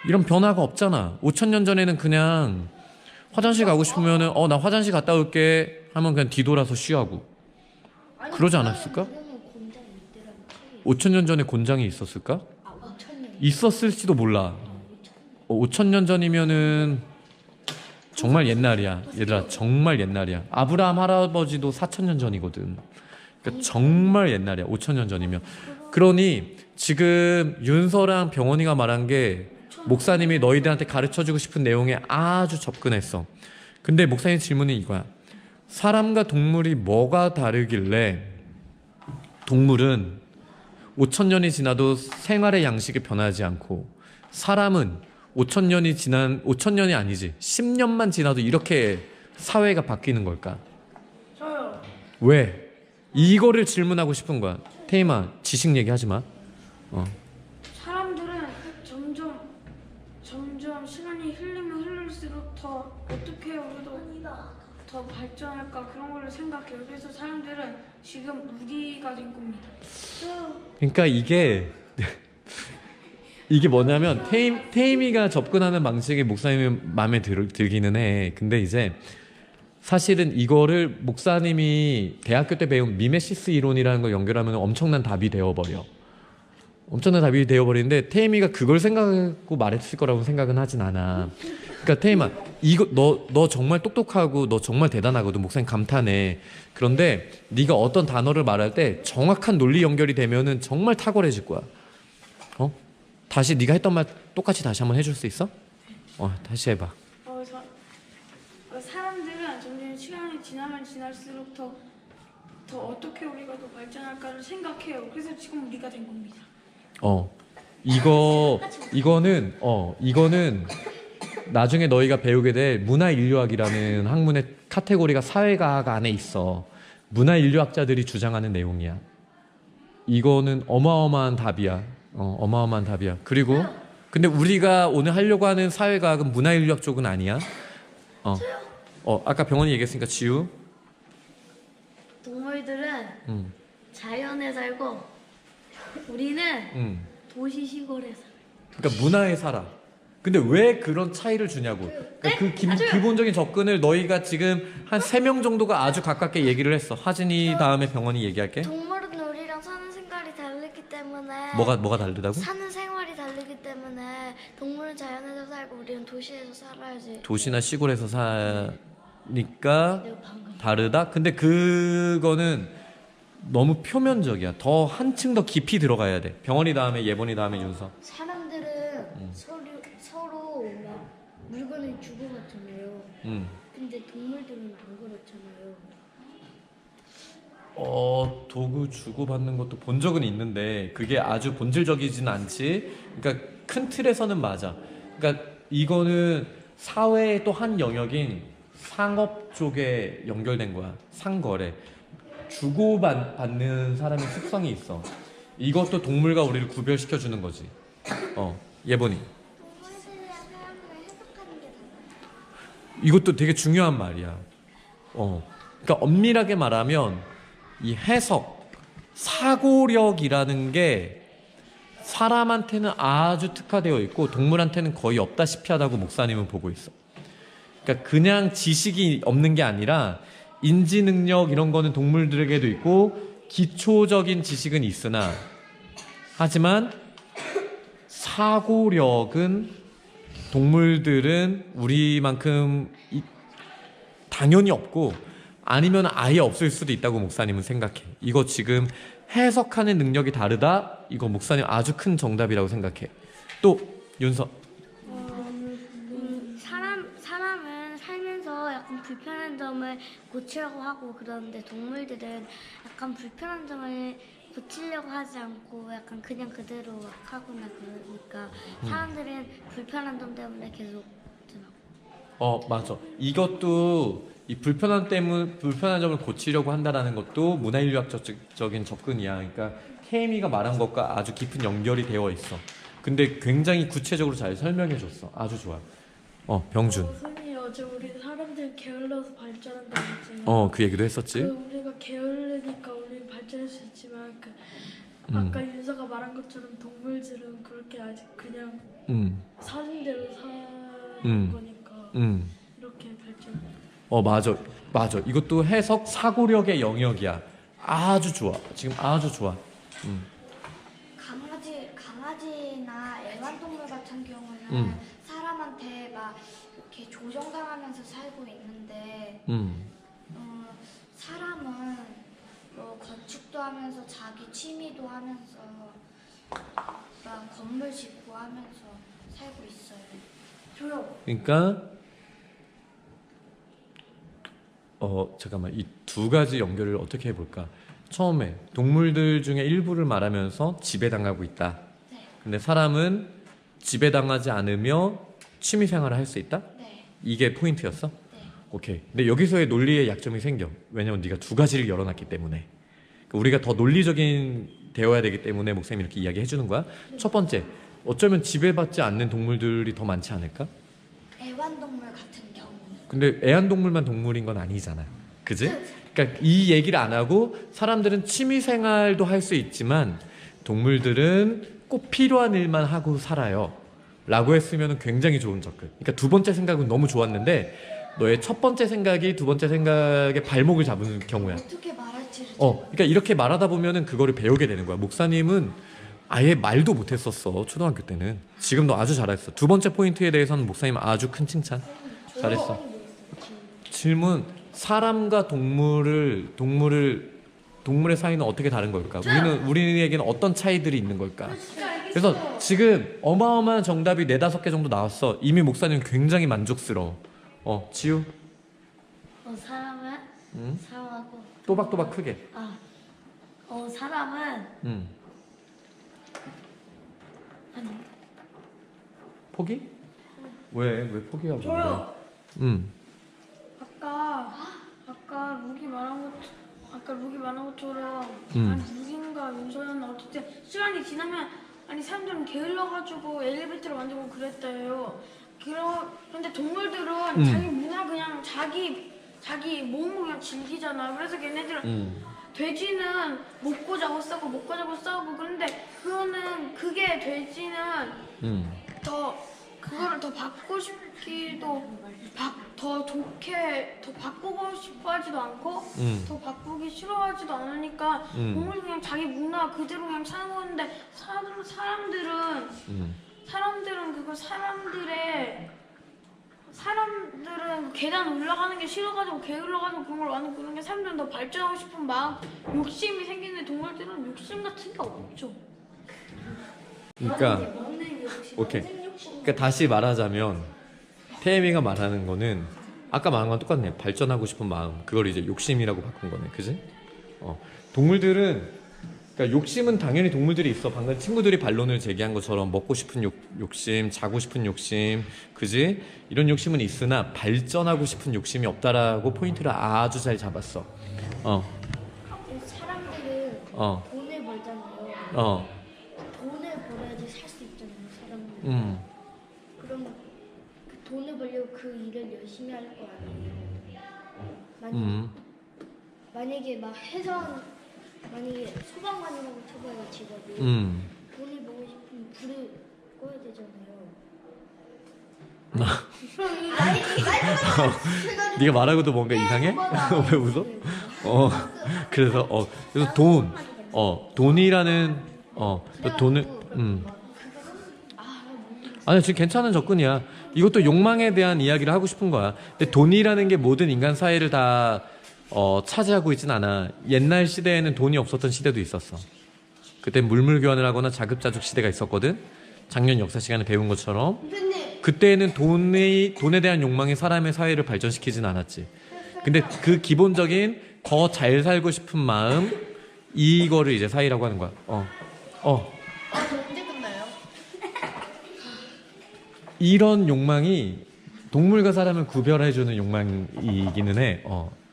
이런 변화가 없잖아. 5,000년 전에는 그냥 화장실 가고 싶으면은 나 화장실 갔다 올게 하면 그냥 뒤돌아서 쉬하고 그러지 않았을까? 5,000년 전에 곤장이 있었을까? 5,000년. 있었을지도 몰라. 5,000년 전이면은 정말 옛날이야. 얘들아, 정말 옛날이야. 아브라함 할아버지도 4,000년 전이거든. 그러니까 정말 옛날이야. 5,000년 전이면. 그러니 지금 윤서랑 병원이가 말한 게 목사님이 너희들한테 가르쳐주고 싶은 내용에 아주 접근했어. 근데 목사님 질문이 이거야. 사람과 동물이 뭐가 다르길래 동물은 5,000년이 지나도 생활의 양식이 변하지 않고 사람은 5,000년이 아니지 10년만 지나도 이렇게 사회가 바뀌는 걸까? 저요. 왜? 이거를 질문하고 싶은 거야. 테이마 지식 얘기하지 마. 사람들은 점점 시간이 흐를수록 더 어떻게 우리도 더 발전할까 그런 거를 생각해요. 그래서 사람들은 지금 우리가 된 겁니다. 그러니까 이게 뭐냐면 테이미가 접근하는 방식이 목사님이 마음에 들기는 해. 근데 이제 사실은 이거를 목사님이 대학교 때 배운 미메시스 이론이라는 걸 연결하면 엄청난 답이 되어버려. 엄청난 답이 되어버리는데 테이미가 그걸 생각하고 말했을 거라고 생각은 하진 않아. 그러니까 테이마 이거 너 정말 똑똑하고 너 정말 대단하거든. 목사님 감탄해. 그런데 네가 어떤 단어를 말할 때 정확한 논리 연결이 되면은 정말 탁월해질 거야. 다시 네가 했던 말 똑같이 다시 한번 해줄 수 있어? 다시 해봐. 사람들은 점점 시간이 지나면 지날수록 더 어떻게 우리가 더 발전할까를 생각해요. 그래서 지금 우리가 된 겁니다. 이거는 나중에 너희가 배우게 될 문화인류학이라는 학문의 카테고리가 사회과학 안에 있어. 문화인류학자들이 주장하는 내용이야. 이거는 어마어마한 답이야. 어마어마한 답이야. 그리고 근데 우리가 오늘 하려고 하는 사회과학은 문화인류학 쪽은 아니야. 아까 병원이 얘기했으니까 지우. 동물들은 자연에 살고 우리는 도시 시골에 살아. 그러니까 문화에 살아. 근데 왜 그런 차이를 주냐고. 그러니까 기본적인 접근을 너희가 지금 한 3명 정도가 아주 가깝게 얘기를 했어. 하진이 다음에 병원이 얘기할게. 동물은 우리랑 때문에 뭐가 다르다고? 사는 생활이 다르기 때문에 동물은 자연에서 살고 우리는 도시에서 살아야지. 도시나 시골에서 사니까 다르다? 근데 그거는 너무 표면적이야. 더 한층 더 깊이 들어가야 돼. 병원이 다음에 예본이 다음에 윤서. 사람들은 서로 막 물건을 주고 받잖아요. 근데 동물들은 안 그렇잖아요. 도구 주고받는 것도 본 적은 있는데 그게 아주 본질적이진 않지. 그러니까 큰 틀에서는 맞아. 그러니까 이거는 사회의 또 한 영역인 상업 쪽에 연결된 거야. 상거래. 주고받는 사람의 특성이 있어. 이것도 동물과 우리를 구별시켜 주는 거지. 예본이. 동물들이랑 사람들을 해석하는 게 달라요. 이것도 되게 중요한 말이야. 그러니까 엄밀하게 말하면 이 해석, 사고력이라는 게 사람한테는 아주 특화되어 있고 동물한테는 거의 없다시피 하다고 목사님은 보고 있어. 그러니까 그냥 지식이 없는 게 아니라 인지 능력 이런 거는 동물들에게도 있고 기초적인 지식은 있으나 하지만 사고력은 동물들은 우리만큼 당연히 없고 아니면 아예 없을 수도 있다고 목사님은 생각해. 이거 지금 해석하는 능력이 다르다? 이거 목사님 아주 큰 정답이라고 생각해. 또 윤서. 사람은 살면서 약간 불편한 점을 고치려고 하고 그러는데 동물들은 약간 불편한 점을 고치려고 하지 않고 약간 그냥 그대로 막 하거나 그러니까 사람들은 불편한 점 때문에 계속 맞아. 이것도 이 불편한 점을 고치려고 한다라는 것도 문화인류학적인 접근이야. 그러니까 케이미가 말한 것과 아주 깊은 연결이 되어 있어. 근데 굉장히 구체적으로 잘 설명해 줬어. 아주 좋아. 병준. 선생님 어제 우리 사람들 게을러서 발전한다고 했잖아요. 그 얘기도 했었지. 우리가 게으르니까 우리 발전할 수 있지만 아까 윤서가 말한 것처럼 동물들은 그렇게 아직 그냥 사는대로 사는 거니까 이렇게 발전. 맞아. 이것도 해석 사고력의 영역이야. 아주 좋아. 지금 아주 좋아. 강아지나 애완동물 같은 경우는 사람한테 막 이렇게 조종당하면서 살고 있는데 사람은 뭐 건축도 하면서 자기 취미도 하면서 막 건물 짓고 하면서 살고 있어요. 그러니까 잠깐만 이 두 가지 연결을 어떻게 해볼까? 처음에 동물들 중에 일부를 말하면서 지배당하고 있다. 네. 근데 사람은 지배당하지 않으며 취미생활을 할 수 있다? 네. 이게 포인트였어? 네. 오케이. 근데 여기서의 논리의 약점이 생겨. 왜냐면 네가 두 가지를 열어놨기 때문에. 그러니까 우리가 더 논리적인 되어야 되기 때문에 목사님이 이렇게 이야기해 주는 거야. 첫 번째, 어쩌면 지배받지 않는 동물들이 더 많지 않을까? 애완동물 같은 경우. 근데 애완동물만 동물인 건 아니잖아. 그지? 그러니까 이 얘기를 안 하고 사람들은 취미생활도 할 수 있지만 동물들은 꼭 필요한 일만 하고 살아요. 라고 했으면 굉장히 좋은 접근. 그러니까 두 번째 생각은 너무 좋았는데 너의 첫 번째 생각이 두 번째 생각의 발목을 잡은 경우야. 어떻게 말할지를. 그러니까 이렇게 말하다 보면은 그거를 배우게 되는 거야. 목사님은 아예 말도 못했었어. 초등학교 때는. 지금도 아주 잘했어. 두 번째 포인트에 대해서는 목사님 아주 큰 칭찬. 잘했어. 질문. 사람과 동물의 사이는 어떻게 다른 걸까? 우리에게는 어떤 차이들이 있는 걸까? 그래서 지금 어마어마한 정답이 4-5개 정도 나왔어. 이미 목사님 굉장히 만족스러워. 지우. 사람은 사람하고 또박또박 크게. 사람은 아니 포기? 왜 포기하고 저요. 그래? 아까 루기 말한 것처럼 루기인가 윤서였나 어쨌든 시간이 지나면 사람들은 게을러가지고 엘리베이터를 만들고 그랬대요. 그런데 동물들은 자기 문화 그냥 자기 몸을 그냥 즐기잖아. 그래서 걔네들은 돼지는 먹고 자고 싸고 먹고 자고 싸우고 그런데 그게 돼지는 더 그거를 더 바꾸고 싶기도 더 좋게 더 바꾸고 싶어하지도 않고 더 바꾸기 싫어하지도 않으니까 동물이 그냥 자기 문화 그대로 그냥 사는 건데 사람들은 그거 사람들은 계단 올라가는 게 싫어가지고 게을러가지고 그런 걸 완전 그런 게 사람들은 더 발전하고 싶은 마음 욕심이 생기는데 동물들은 욕심 같은 게 없죠. 그러니까 오케이. 그러니까 다시 말하자면 태미가 말하는 거는 아까 말한 건 똑같네. 발전하고 싶은 마음. 그걸 이제 욕심이라고 바꾼 거네. 그지? 동물들은 그러니까 욕심은 당연히 동물들이 있어. 방금 친구들이 반론을 제기한 것처럼 먹고 싶은 욕심, 자고 싶은 욕심, 그지? 이런 욕심은 있으나 발전하고 싶은 욕심이 없다라고 포인트를 아주 잘 잡았어. 사람들은 어. 돈을 벌잖아요. 어. 돈을 벌어야지 살 수 있잖아요, 사람들은. 그럼 그 돈을 벌려고 그 일을 열심히 할 거 아니에요. 만약에 만약에 소방관이라고 쳐봐요, 직업이. 돈을 벌고 싶으면 불을 꺼야 되잖아요. 네가 말하고도 뭔가 이상해? 왜 웃어? 그래서 돈이라는 돈을 아니 지금 괜찮은 접근이야. 이것도 욕망에 대한 이야기를 하고 싶은 거야. 근데 돈이라는 게 모든 인간 사회를 다 차지하고 있진 않아. 옛날 시대에는 돈이 없었던 시대도 있었어. 그때 물물 교환을 하거나 자급자족 시대가 있었거든. 작년 역사 시간에 배운 것처럼. 그때는 돈에 대한 욕망이 사람의 사회를 발전시키진 않았지. 근데 그 기본적인 더 잘 살고 싶은 마음, 이거를 이제 사회라고 하는 거야. 언제 끝나요? 이런 욕망이 동물과 사람을 구별해주는 욕망이기는 해.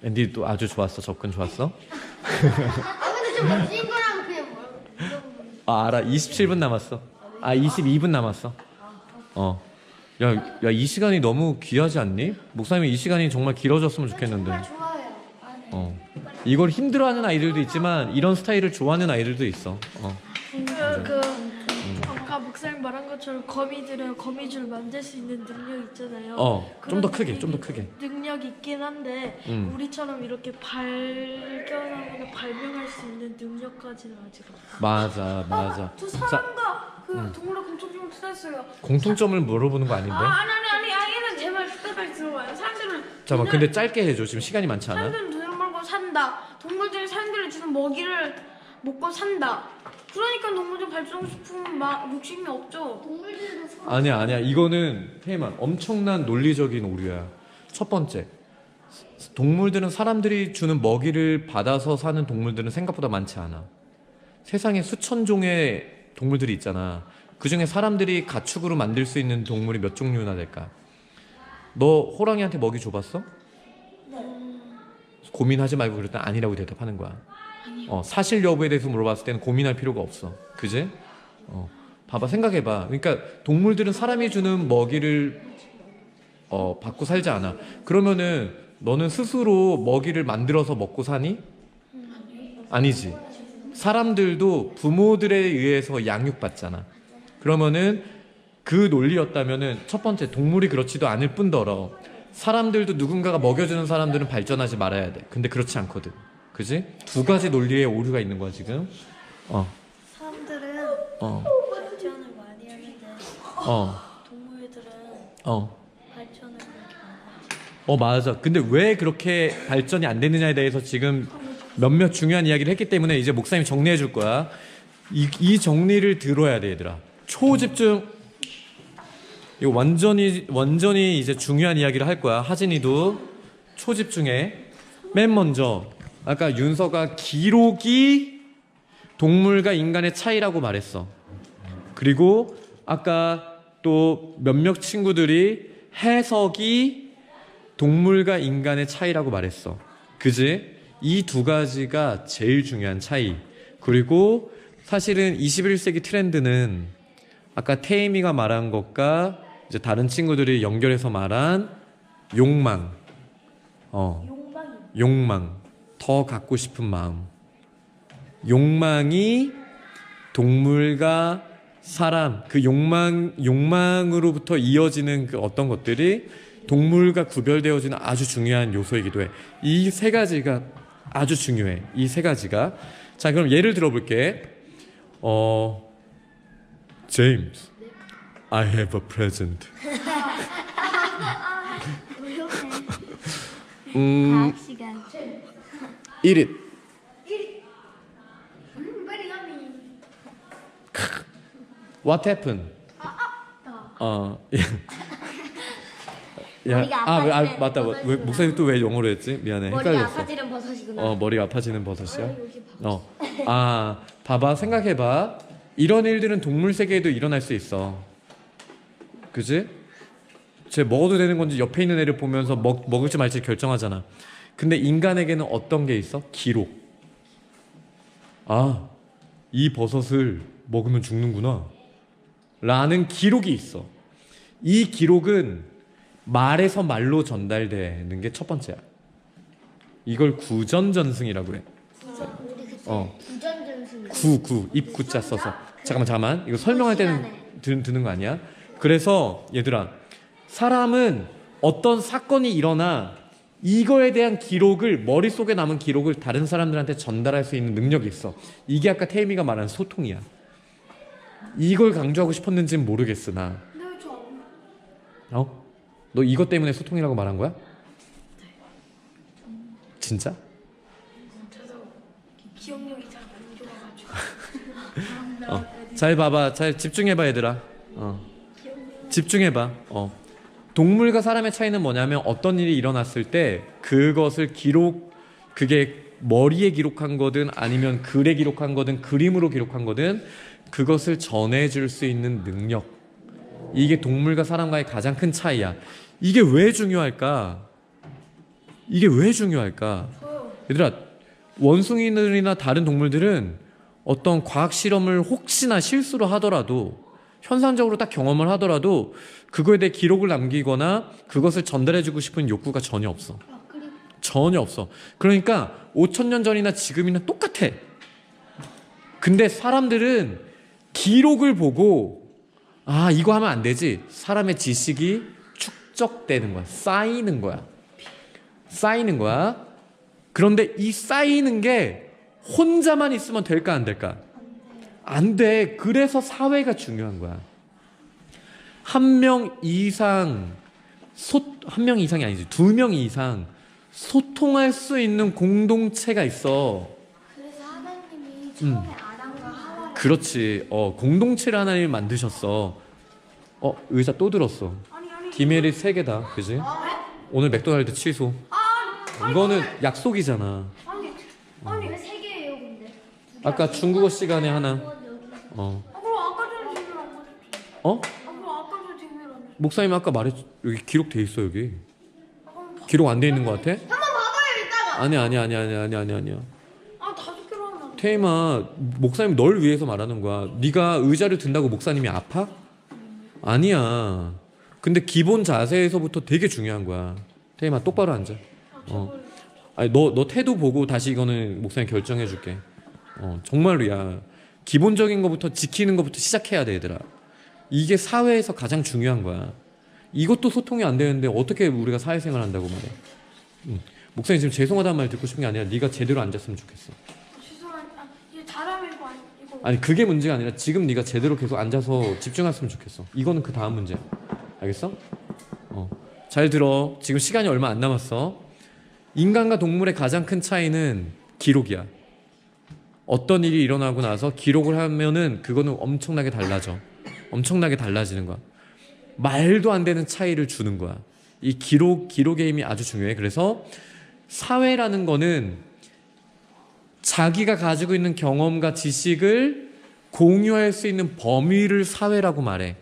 앤디도 아주 좋았어. 접근 좋았어. 근데 좀 멋진 거랑 그냥 알아. 27분 남았어. 22분 남았어. 야, 이 시간이 너무 귀하지 않니? 목사님이 이 시간이 정말 길어졌으면 좋겠는데. 좋아요. 이걸 힘들어하는 아이들도 있지만 이런 스타일을 좋아하는 아이들도 있어. 아까 목사님 말한 것처럼 거미들은 거미줄 만들 수 있는 능력 있잖아요. 좀 더 크게, 좀 더 크게. 능력이 있긴 한데 우리처럼 이렇게 발견하거나 발명할 수 있는 능력까지는 아직 없어요. 맞아. 저 사람과 그 동물의 공통점을 찾았어요. 공통점을 물어보는 거 아닌데? 아니는 제 말 끝까지 들어봐요. 사람들은 잠깐만, 근데 짧게 해줘. 지금 시간이 많지 않아? 사람들은 돈을 벌고 산다. 동물들이 사람들이 주는 먹이를 먹고 산다. 그러니까 동물들 발전하고 싶은 욕심이 없죠. 동물들도 아니야. 이거는 태희만 엄청난 논리적인 오류야. 첫 번째, 동물들은 사람들이 주는 먹이를 받아서 사는 동물들은 생각보다 많지 않아. 세상에 수천 종의 동물들이 있잖아. 그 중에 사람들이 가축으로 만들 수 있는 동물이 몇 종류나 될까? 너 호랑이한테 먹이 줘봤어? 고민하지 말고 그럴 땐 아니라고 대답하는 거야. 사실 여부에 대해서 물어봤을 때는 고민할 필요가 없어. 그지? 봐봐, 생각해봐. 그러니까 동물들은 사람이 주는 먹이를 받고 살지 않아. 그러면은 너는 스스로 먹이를 만들어서 먹고 사니? 아니지. 사람들도 부모들에 의해서 양육받잖아. 그러면은 그 논리였다면은 첫 번째, 동물이 그렇지도 않을 뿐더러 사람들도 누군가가 먹여주는 사람들은 발전하지 말아야 돼. 근데 그렇지 않거든. 그지? 두 가지 논리에 오류가 있는 거야 지금. 사람들은 발전을 많이 하는데 동물들은 발전을 그렇게 안 하지. 맞아. 근데 왜 그렇게 발전이 안 되느냐에 대해서 지금 몇몇 중요한 이야기를 했기 때문에 이제 목사님이 정리해 줄 거야. 이 정리를 들어야 돼, 얘들아. 초집중. 이거 완전히 이제 중요한 이야기를 할 거야. 하진이도 초집중해. 맨 먼저 아까 윤서가 기록이 동물과 인간의 차이라고 말했어. 그리고 아까 또 몇몇 친구들이 해석이 동물과 인간의 차이라고 말했어. 그지? 이 두 가지가 제일 중요한 차이. 그리고 사실은 21세기 트렌드는 아까 태임이가 말한 것과 이제 다른 친구들이 연결해서 말한 욕망. 욕망. 더 갖고 싶은 마음. 욕망이 동물과 사람, 그 욕망으로부터 이어지는 그 어떤 것들이 동물과 구별되어지는 아주 중요한 요소이기도 해. 이 세 가지가 아주 중요해. 이 세 가지가. 자, 그럼 예를 들어볼게. James, I have a present. 과학 시간. Eat it. Very yummy. What happened? 야, 머리가 아, 아파지는 맞다. 버섯이구나. 목사님 또 왜 영어로 했지? 미안해. 머리가 헷갈렸어. 아파지는 버섯이구나. 머리가 아파지는 버섯이야? 봐봐. 생각해봐. 이런 일들은 동물 세계에도 일어날 수 있어. 그지? 쟤 먹어도 되는 건지 옆에 있는 애를 보면서 먹을지 말지 결정하잖아. 근데 인간에게는 어떤 게 있어? 기록. 아, 이 버섯을 먹으면 죽는구나. 라는 기록이 있어. 이 기록은 말에서 말로 전달되는 게 첫 번째야. 이걸 구전전승이라고 해. 우리 그때 부전전승. 입구자 써서. 잠깐만. 이거 설명할 때는 드는 거 아니야? 그래서 얘들아, 사람은 어떤 사건이 일어나 이거에 대한 기록을, 머릿속에 남은 기록을 다른 사람들한테 전달할 수 있는 능력이 있어. 이게 아까 태임이가 말한 소통이야. 이걸 강조하고 싶었는지는 모르겠으나. 근데 왜 저 너 이것 때문에 소통이라고 말한 거야? 진짜? 저도 기억력이 잘 안 좋아가지고. 잘 봐봐. 잘 집중해봐, 얘들아. 집중해봐. 동물과 사람의 차이는 뭐냐면 어떤 일이 일어났을 때 그것을 그게 머리에 기록한 거든 아니면 글에 기록한 거든 그림으로 기록한 거든 그것을 전해줄 수 있는 능력. 이게 동물과 사람과의 가장 큰 차이야. 이게 왜 중요할까? 얘들아, 원숭이들이나 다른 동물들은 어떤 과학 실험을 혹시나 실수로 하더라도, 현상적으로 딱 경험을 하더라도 그거에 대해 기록을 남기거나 그것을 전달해주고 싶은 욕구가 전혀 없어. 전혀 없어. 그러니까 5,000년 전이나 지금이나 똑같아. 근데 사람들은 기록을 보고 이거 하면 안 되지. 사람의 지식이 축적되는 거야. 쌓이는 거야. 그런데 이 쌓이는 게 혼자만 있으면 될까 안 될까? 안 돼. 그래서 사회가 중요한 거야. 한 명 이상이 아니지. 2명 이상 소통할 수 있는 공동체가 있어. 그래서 하나님이 처음에 아담과 하와를 그렇지. 공동체를 하나님 만드셨어. 의자 또 들었어. 디메리 3개다. 그지? 오늘 맥도날드 취소. 이거는 약속이잖아. 왜 3개예요 근데? 아까 중국어 시간에 하나. 그럼 아까 전에 재미를 안 맞았지. 그럼 아까 전에 재미를 안 맞았지. 목사님 아까 말했. 여기 기록돼 있어. 여기 기록 안 돼 있는 것 같아? 한번 봐봐요 이따가. 아니야. 5개로 하면 태임아, 목사님 널 위해서 말하는 거야. 네가 의자를 든다고 목사님이 아파? 아니야. 근데 기본 자세에서부터 되게 중요한 거야. 태임아, 똑바로 앉아. 아니, 너 태도 보고 다시 이거는 목사님 결정해 줄게. 정말로야. 기본적인 것부터 지키는 것부터 시작해야 돼, 얘들아. 이게 사회에서 가장 중요한 거야. 이것도 소통이 안 되는데 어떻게 우리가 사회생활 한다고 말해. 목사님 지금 죄송하다는 말 듣고 싶은 게 아니라 네가 제대로 앉았으면 좋겠어. 죄송합니다. 이게 잘하면 이거 아니, 그게 문제가 아니라 지금 네가 제대로 계속 앉아서 집중했으면 좋겠어. 이거는 그 다음 문제야. 알겠어? 잘 들어. 지금 시간이 얼마 안 남았어. 인간과 동물의 가장 큰 차이는 기록이야. 어떤 일이 일어나고 나서 기록을 하면은 그거는 엄청나게 달라져. 엄청나게 달라지는 거야. 말도 안 되는 차이를 주는 거야. 이 기록의 힘이 아주 중요해. 그래서 사회라는 거는 자기가 가지고 있는 경험과 지식을 공유할 수 있는 범위를 사회라고 말해.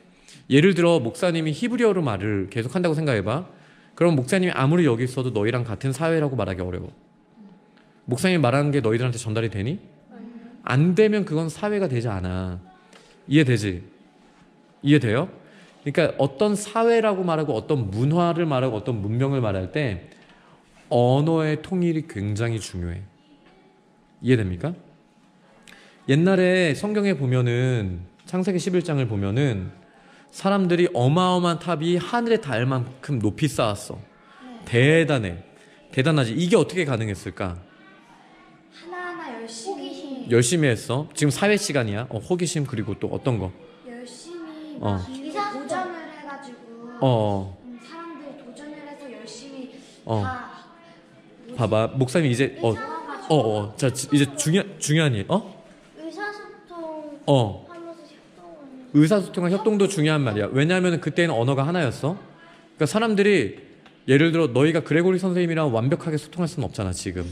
예를 들어 목사님이 히브리어로 말을 계속 한다고 생각해봐. 그럼 목사님이 아무리 여기 있어도 너희랑 같은 사회라고 말하기 어려워. 목사님이 말하는 게 너희들한테 전달이 되니? 안 되면 그건 사회가 되지 않아. 이해되지? 이해돼요? 그러니까 어떤 사회라고 말하고 어떤 문화를 말하고 어떤 문명을 말할 때 언어의 통일이 굉장히 중요해. 이해됩니까? 옛날에 성경에 보면은 창세기 11장을 보면은 사람들이 어마어마한 탑이 하늘에 닿을 만큼 높이 쌓았어. 대단해. 대단하지. 이게 어떻게 가능했을까? 하나하나 열심히 열심히 했어. 지금 사회 시간이야. 호기심 그리고 또 어떤 거? 열심히 어. 도전을 해가지고 사람들이 도전을 해서 열심히 다 봐봐. 목사님 이제 자 이제 중요한 일. 의사소통 하면서 협동을 의사소통과 협동도 중요한 말이야. 왜냐하면 그때는 언어가 하나였어. 그러니까 사람들이 예를 들어 너희가 그레고리 선생님이랑 완벽하게 소통할 수는 없잖아 지금.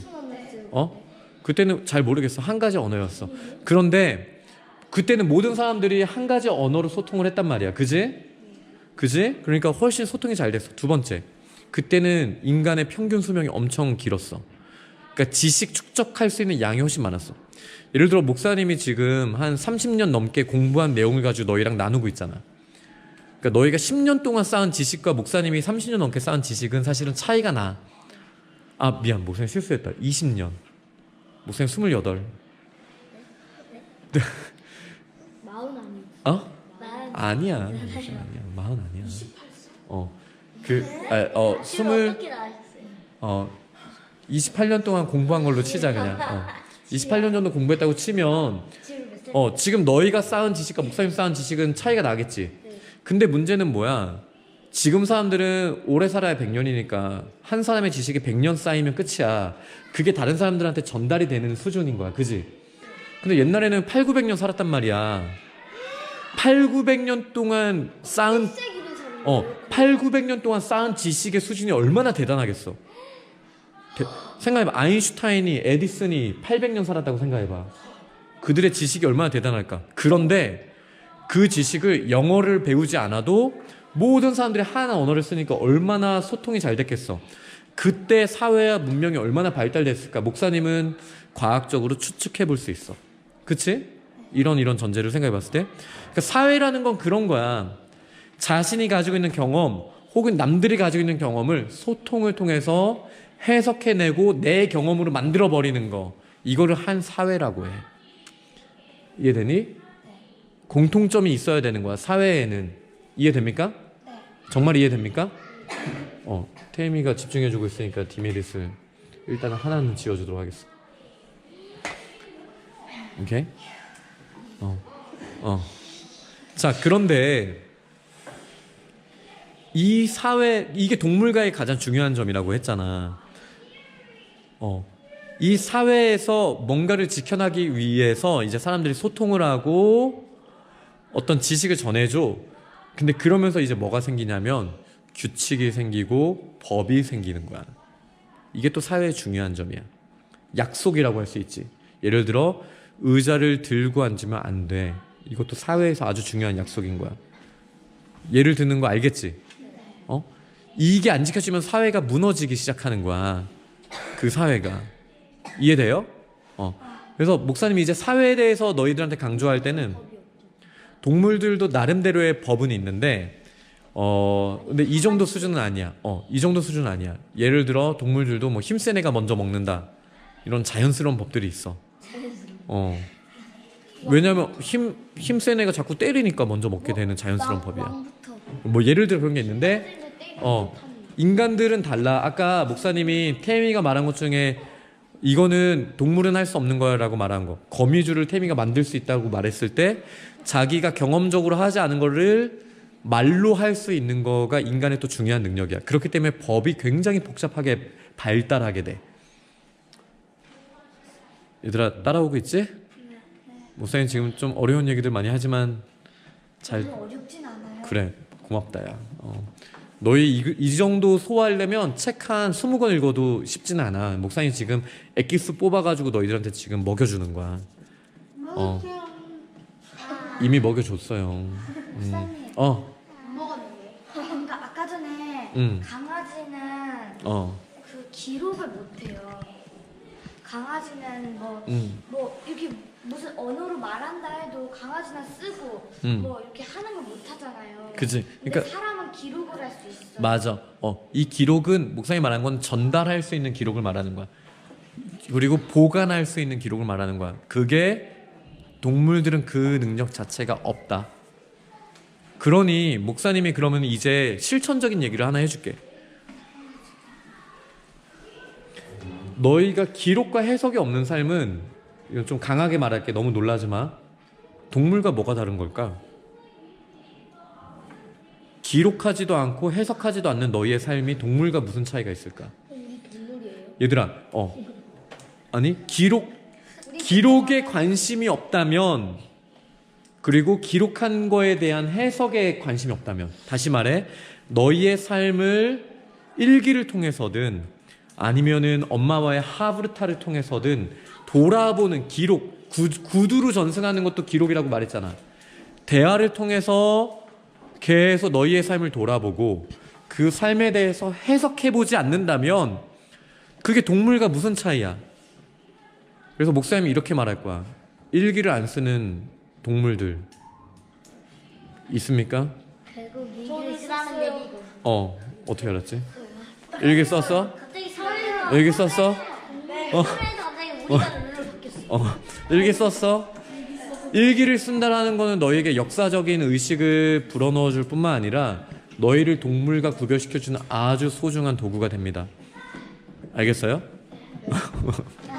그때는 잘 모르겠어. 한 가지 언어였어. 그런데 그때는 모든 사람들이 한 가지 언어로 소통을 했단 말이야. 그지? 그러니까 훨씬 소통이 잘 됐어. 두 번째, 그때는 인간의 평균 수명이 엄청 길었어. 그러니까 지식 축적할 수 있는 양이 훨씬 많았어. 예를 들어 목사님이 지금 한 30년 넘게 공부한 내용을 가지고 너희랑 나누고 있잖아. 그러니까 너희가 10년 동안 쌓은 지식과 목사님이 30년 넘게 쌓은 지식은 사실은 차이가 나. 미안, 목사님 실수했다. 20년. 목사님 28. 마흔 아니에요? 아니야. 아니야. 40 아니야. 28살. 어떻게 나왔어요? 28년 동안 공부한 걸로 치자 그냥. 28년 정도 공부했다고 치면 지금 몇 살? 지금 너희가 쌓은 지식과 목사님 쌓은 지식은 차이가 나겠지. 근데 문제는 뭐야? 지금 사람들은 오래 살아야 100년이니까 한 사람의 지식이 100년 쌓이면 끝이야. 그게 다른 사람들한테 전달이 되는 수준인 거야. 그지? 근데 옛날에는 8, 900년 살았단 말이야. 8, 900년 동안 쌓은 8, 900년 동안 쌓은 지식의 수준이 얼마나 대단하겠어. 생각해봐. 아인슈타인이, 에디슨이 800년 살았다고 생각해봐. 그들의 지식이 얼마나 대단할까. 그런데 그 지식을 영어를 배우지 않아도 모든 사람들이 하나 언어를 쓰니까 얼마나 소통이 잘 됐겠어. 그때 사회와 문명이 얼마나 발달됐을까. 목사님은 과학적으로 추측해 볼 수 있어. 그치? 이런 전제를 생각해 봤을 때, 그러니까 사회라는 건 그런 거야. 자신이 가지고 있는 경험 혹은 남들이 가지고 있는 경험을 소통을 통해서 해석해내고 내 경험으로 만들어버리는 거, 이거를 한 사회라고 해. 이해되니? 공통점이 있어야 되는 거야, 사회에는. 이해됩니까? 정말 이해됩니까? 태미가 집중해주고 있으니까 디메릿을 일단은 하나는 지워주도록 하겠습니다. 오케이? 자, 그런데 이 사회, 이게 동물과의 가장 중요한 점이라고 했잖아. 이 사회에서 뭔가를 지켜나기 위해서 이제 사람들이 소통을 하고 어떤 지식을 전해줘. 근데 그러면서 이제 뭐가 생기냐면 규칙이 생기고 법이 생기는 거야. 이게 또 사회의 중요한 점이야. 약속이라고 할 수 있지. 예를 들어 의자를 들고 앉으면 안 돼. 이것도 사회에서 아주 중요한 약속인 거야. 예를 드는 거 알겠지? 이게 안 지켜지면 사회가 무너지기 시작하는 거야. 그 사회가. 이해돼요? 그래서 목사님이 이제 사회에 대해서 너희들한테 강조할 때는 동물들도 나름대로의 법은 있는데 근데 이 정도 수준은 아니야. 이 정도 수준은 아니야. 예를 들어 동물들도 뭐 힘센 애가 먼저 먹는다. 이런 자연스러운 법들이 있어. 왜냐면 힘센 애가 자꾸 때리니까 먼저 먹게 되는 자연스러운 법이야. 왕부터. 뭐 예를 들어 그런 게 있는데 인간들은 달라. 아까 목사님이 태미가 말한 것 중에 이거는 동물은 할 수 없는 거야 라고 말한 거, 거미줄을 태미가 만들 수 있다고 말했을 때 자기가 경험적으로 하지 않은 거를 말로 할 수 있는 거가 인간의 또 중요한 능력이야. 그렇기 때문에 법이 굉장히 복잡하게 발달하게 돼. 얘들아 따라오고 있지? 목사님 지금 좀 어려운 얘기들 많이 하지만 잘 어렵진 않아요. 그래, 고맙다 야. 너희 이 정도 소화하려면 책 한 20권 읽어도 쉽지는 않아. 목사님 지금 엑기스 뽑아가지고 너희들한테 지금 먹여주는 거야. 이미 먹여줬어요. 목사님. 먹었는데. 그러니까 아까 전에 강아지는 그 기록을 못해요. 강아지는 뭐 이렇게 무슨 언어로 말한다 해도 강아지나 쓰고 뭐 이렇게 하는 걸 못하잖아요. 그치. 근데 그러니까 사람은 기록을 할 수 있어. 맞아. 이 기록은 목사님이 말한 건 전달할 수 있는 기록을 말하는 거야. 그리고 보관할 수 있는 기록을 말하는 거야. 그게 동물들은 그 능력 자체가 없다. 그러니 목사님이 그러면 이제 실천적인 얘기를 하나 해줄게. 너희가 기록과 해석이 없는 삶은, 이건 좀 강하게 말할게. 너무 놀라지 마. 동물과 뭐가 다른 걸까? 기록하지도 않고 해석하지도 않는 너희의 삶이 동물과 무슨 차이가 있을까? 얘들아, 아니 기록에 관심이 없다면, 그리고 기록한 거에 대한 해석에 관심이 없다면, 다시 말해 너희의 삶을 일기를 통해서든 아니면은 엄마와의 하브르타를 통해서든 돌아보는 기록, 구두로 전승하는 것도 기록이라고 말했잖아. 대화를 통해서 계속 너희의 삶을 돌아보고 그 삶에 대해서 해석해보지 않는다면 그게 동물과 무슨 차이야? 그래서 목사님이 이렇게 말할 거야. 일기를 안 쓰는 동물들 있습니까? 결국 일기를 쓰라는 얘기고. 어떻게 알았지? 일기 썼어? 갑자기 사회에서 일기 썼어? 사회에서 갑자기 우리가 눈으로 바뀌었어. 일기 썼어? 일기를 쓴다라는 거는 너에게 역사적인 의식을 불어넣어 줄 뿐만 아니라 너희를 동물과 구별시켜주는 아주 소중한 도구가 됩니다. 알겠어요?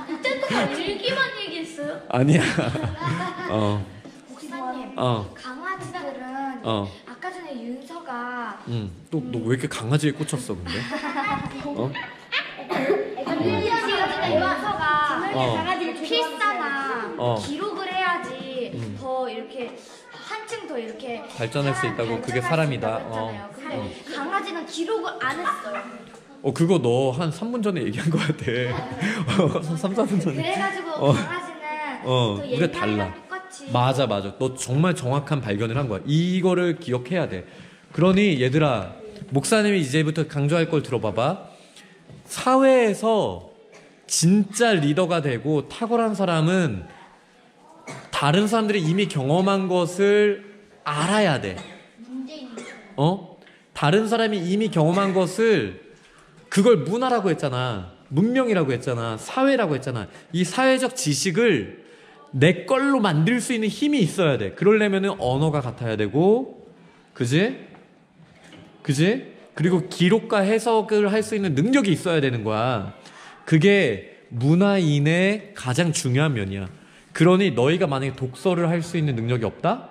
그때도 일기만 얘기했어요? 아니야. 목사님, 강아지들은 아까 전에 윤서가 너 왜 이렇게 강아지에 꽂혔어, 근데? 윤서가 필사나 기록을 해야지 더 이렇게 한층 더 이렇게 발전할 수 있다고. 그게 사람이다. 근데 강아지는 기록을 안 했어요. 그거 너 한 3분 전에 얘기한 거 같아. 3, 4분 전에. 그래가지고 강아지는 또 우리가 옛날이랑 달라. 똑같이. 맞아. 너 정말 정확한 발견을 한 거야. 이거를 기억해야 돼. 그러니 얘들아, 목사님이 이제부터 강조할 걸 들어봐봐. 사회에서 진짜 리더가 되고 탁월한 사람은 다른 사람들이 이미 경험한 것을 알아야 돼. 다른 사람이 이미 경험한 것을, 그걸 문화라고 했잖아. 문명이라고 했잖아. 사회라고 했잖아. 이 사회적 지식을 내 걸로 만들 수 있는 힘이 있어야 돼. 그러려면은 언어가 같아야 되고, 그지? 그리고 기록과 해석을 할 수 있는 능력이 있어야 되는 거야. 그게 문화인의 가장 중요한 면이야. 그러니 너희가 만약에 독서를 할 수 있는 능력이 없다?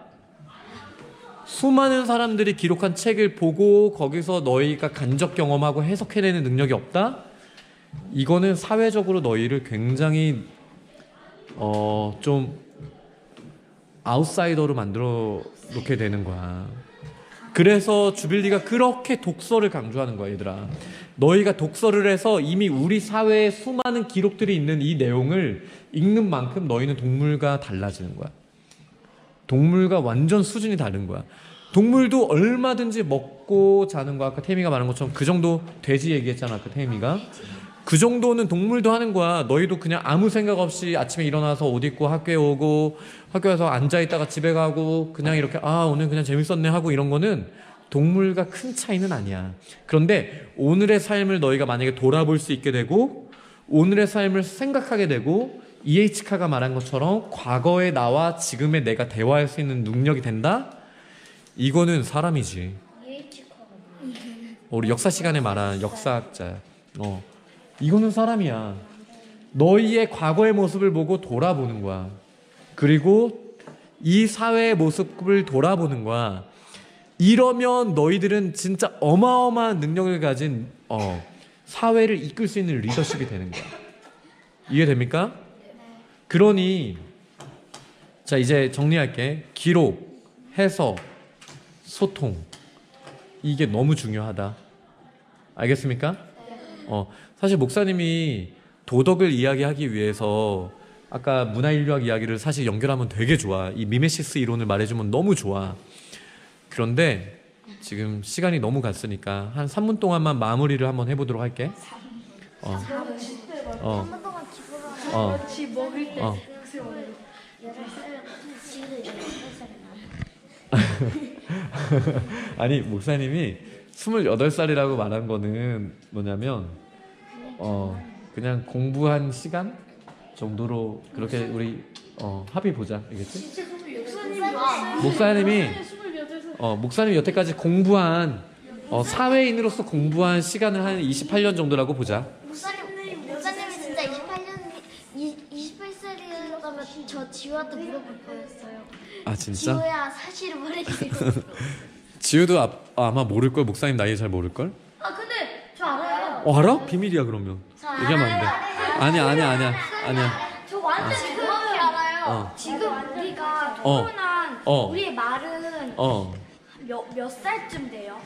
수많은 사람들이 기록한 책을 보고 거기서 너희가 간접 경험하고 해석해내는 능력이 없다? 이거는 사회적으로 너희를 굉장히 좀 아웃사이더로 만들어 놓게 되는 거야. 그래서 주빌리가 그렇게 독서를 강조하는 거야, 얘들아. 너희가 독서를 해서 이미 우리 사회에 수많은 기록들이 있는 이 내용을 읽는 만큼 너희는 동물과 달라지는 거야. 동물과 완전 수준이 다른 거야. 동물도 얼마든지 먹고 자는 거, 아까 태미가 말한 것처럼 그 정도, 돼지 얘기했잖아, 아까 태미가. 그 정도는 동물도 하는 거야. 너희도 그냥 아무 생각 없이 아침에 일어나서 옷 입고 학교에 오고, 학교에서 앉아있다가 집에 가고, 그냥 이렇게 오늘 그냥 재밌었네 하고, 이런 거는 동물과 큰 차이는 아니야. 그런데 오늘의 삶을 너희가 만약에 돌아볼 수 있게 되고, 오늘의 삶을 생각하게 되고, EH카가 말한 것처럼 과거의 나와 지금의 내가 대화할 수 있는 능력이 된다? 이거는 사람이지. 우리 역사 시간에 말한 역사학자야. 이거는 사람이야. 너희의 과거의 모습을 보고 돌아보는 거야. 그리고 이 사회의 모습을 돌아보는 거야. 이러면 너희들은 진짜 어마어마한 능력을 가진 사회를 이끌 수 있는 리더십이 되는 거야. 이해됩니까? 그러니 자, 이제 정리할게. 기록, 해석, 소통, 이게 너무 중요하다. 알겠습니까? 사실 목사님이 도덕을 이야기하기 위해서 아까 문화인류학 이야기를 사실 연결하면 되게 좋아. 이 미메시스 이론을 말해주면 너무 좋아. 그런데 지금 시간이 너무 갔으니까 한 3분 동안만 마무리를 한번 해보도록 할게. 3분 동안 기부를 지 먹을 때 아니, 목사님이 28살이라고 말한 거는 뭐냐면 그냥 공부한 시간 정도로 그렇게 우리 합의 보자. 알겠지? 목사님 목사님이 28살. 목사님이 여태까지 공부한 사회인으로서 공부한 시간은 한 28년 정도라고 보자. 목사님이 진짜 28살이라면 저 지우한테 물어볼 뻔했어요. 아 진짜? 지우야 사실을 말해주세요. 지우도 아마 모를 걸. 목사님 나이 잘 모를 걸. 아 근데 저 알아요. 알아? 비밀이야 그러면. 얘기하면 안 돼. 아니야. 저 완전 정확히 알아요. 지금 우리가 토론한 우리의 말은 몇 살쯤 돼요?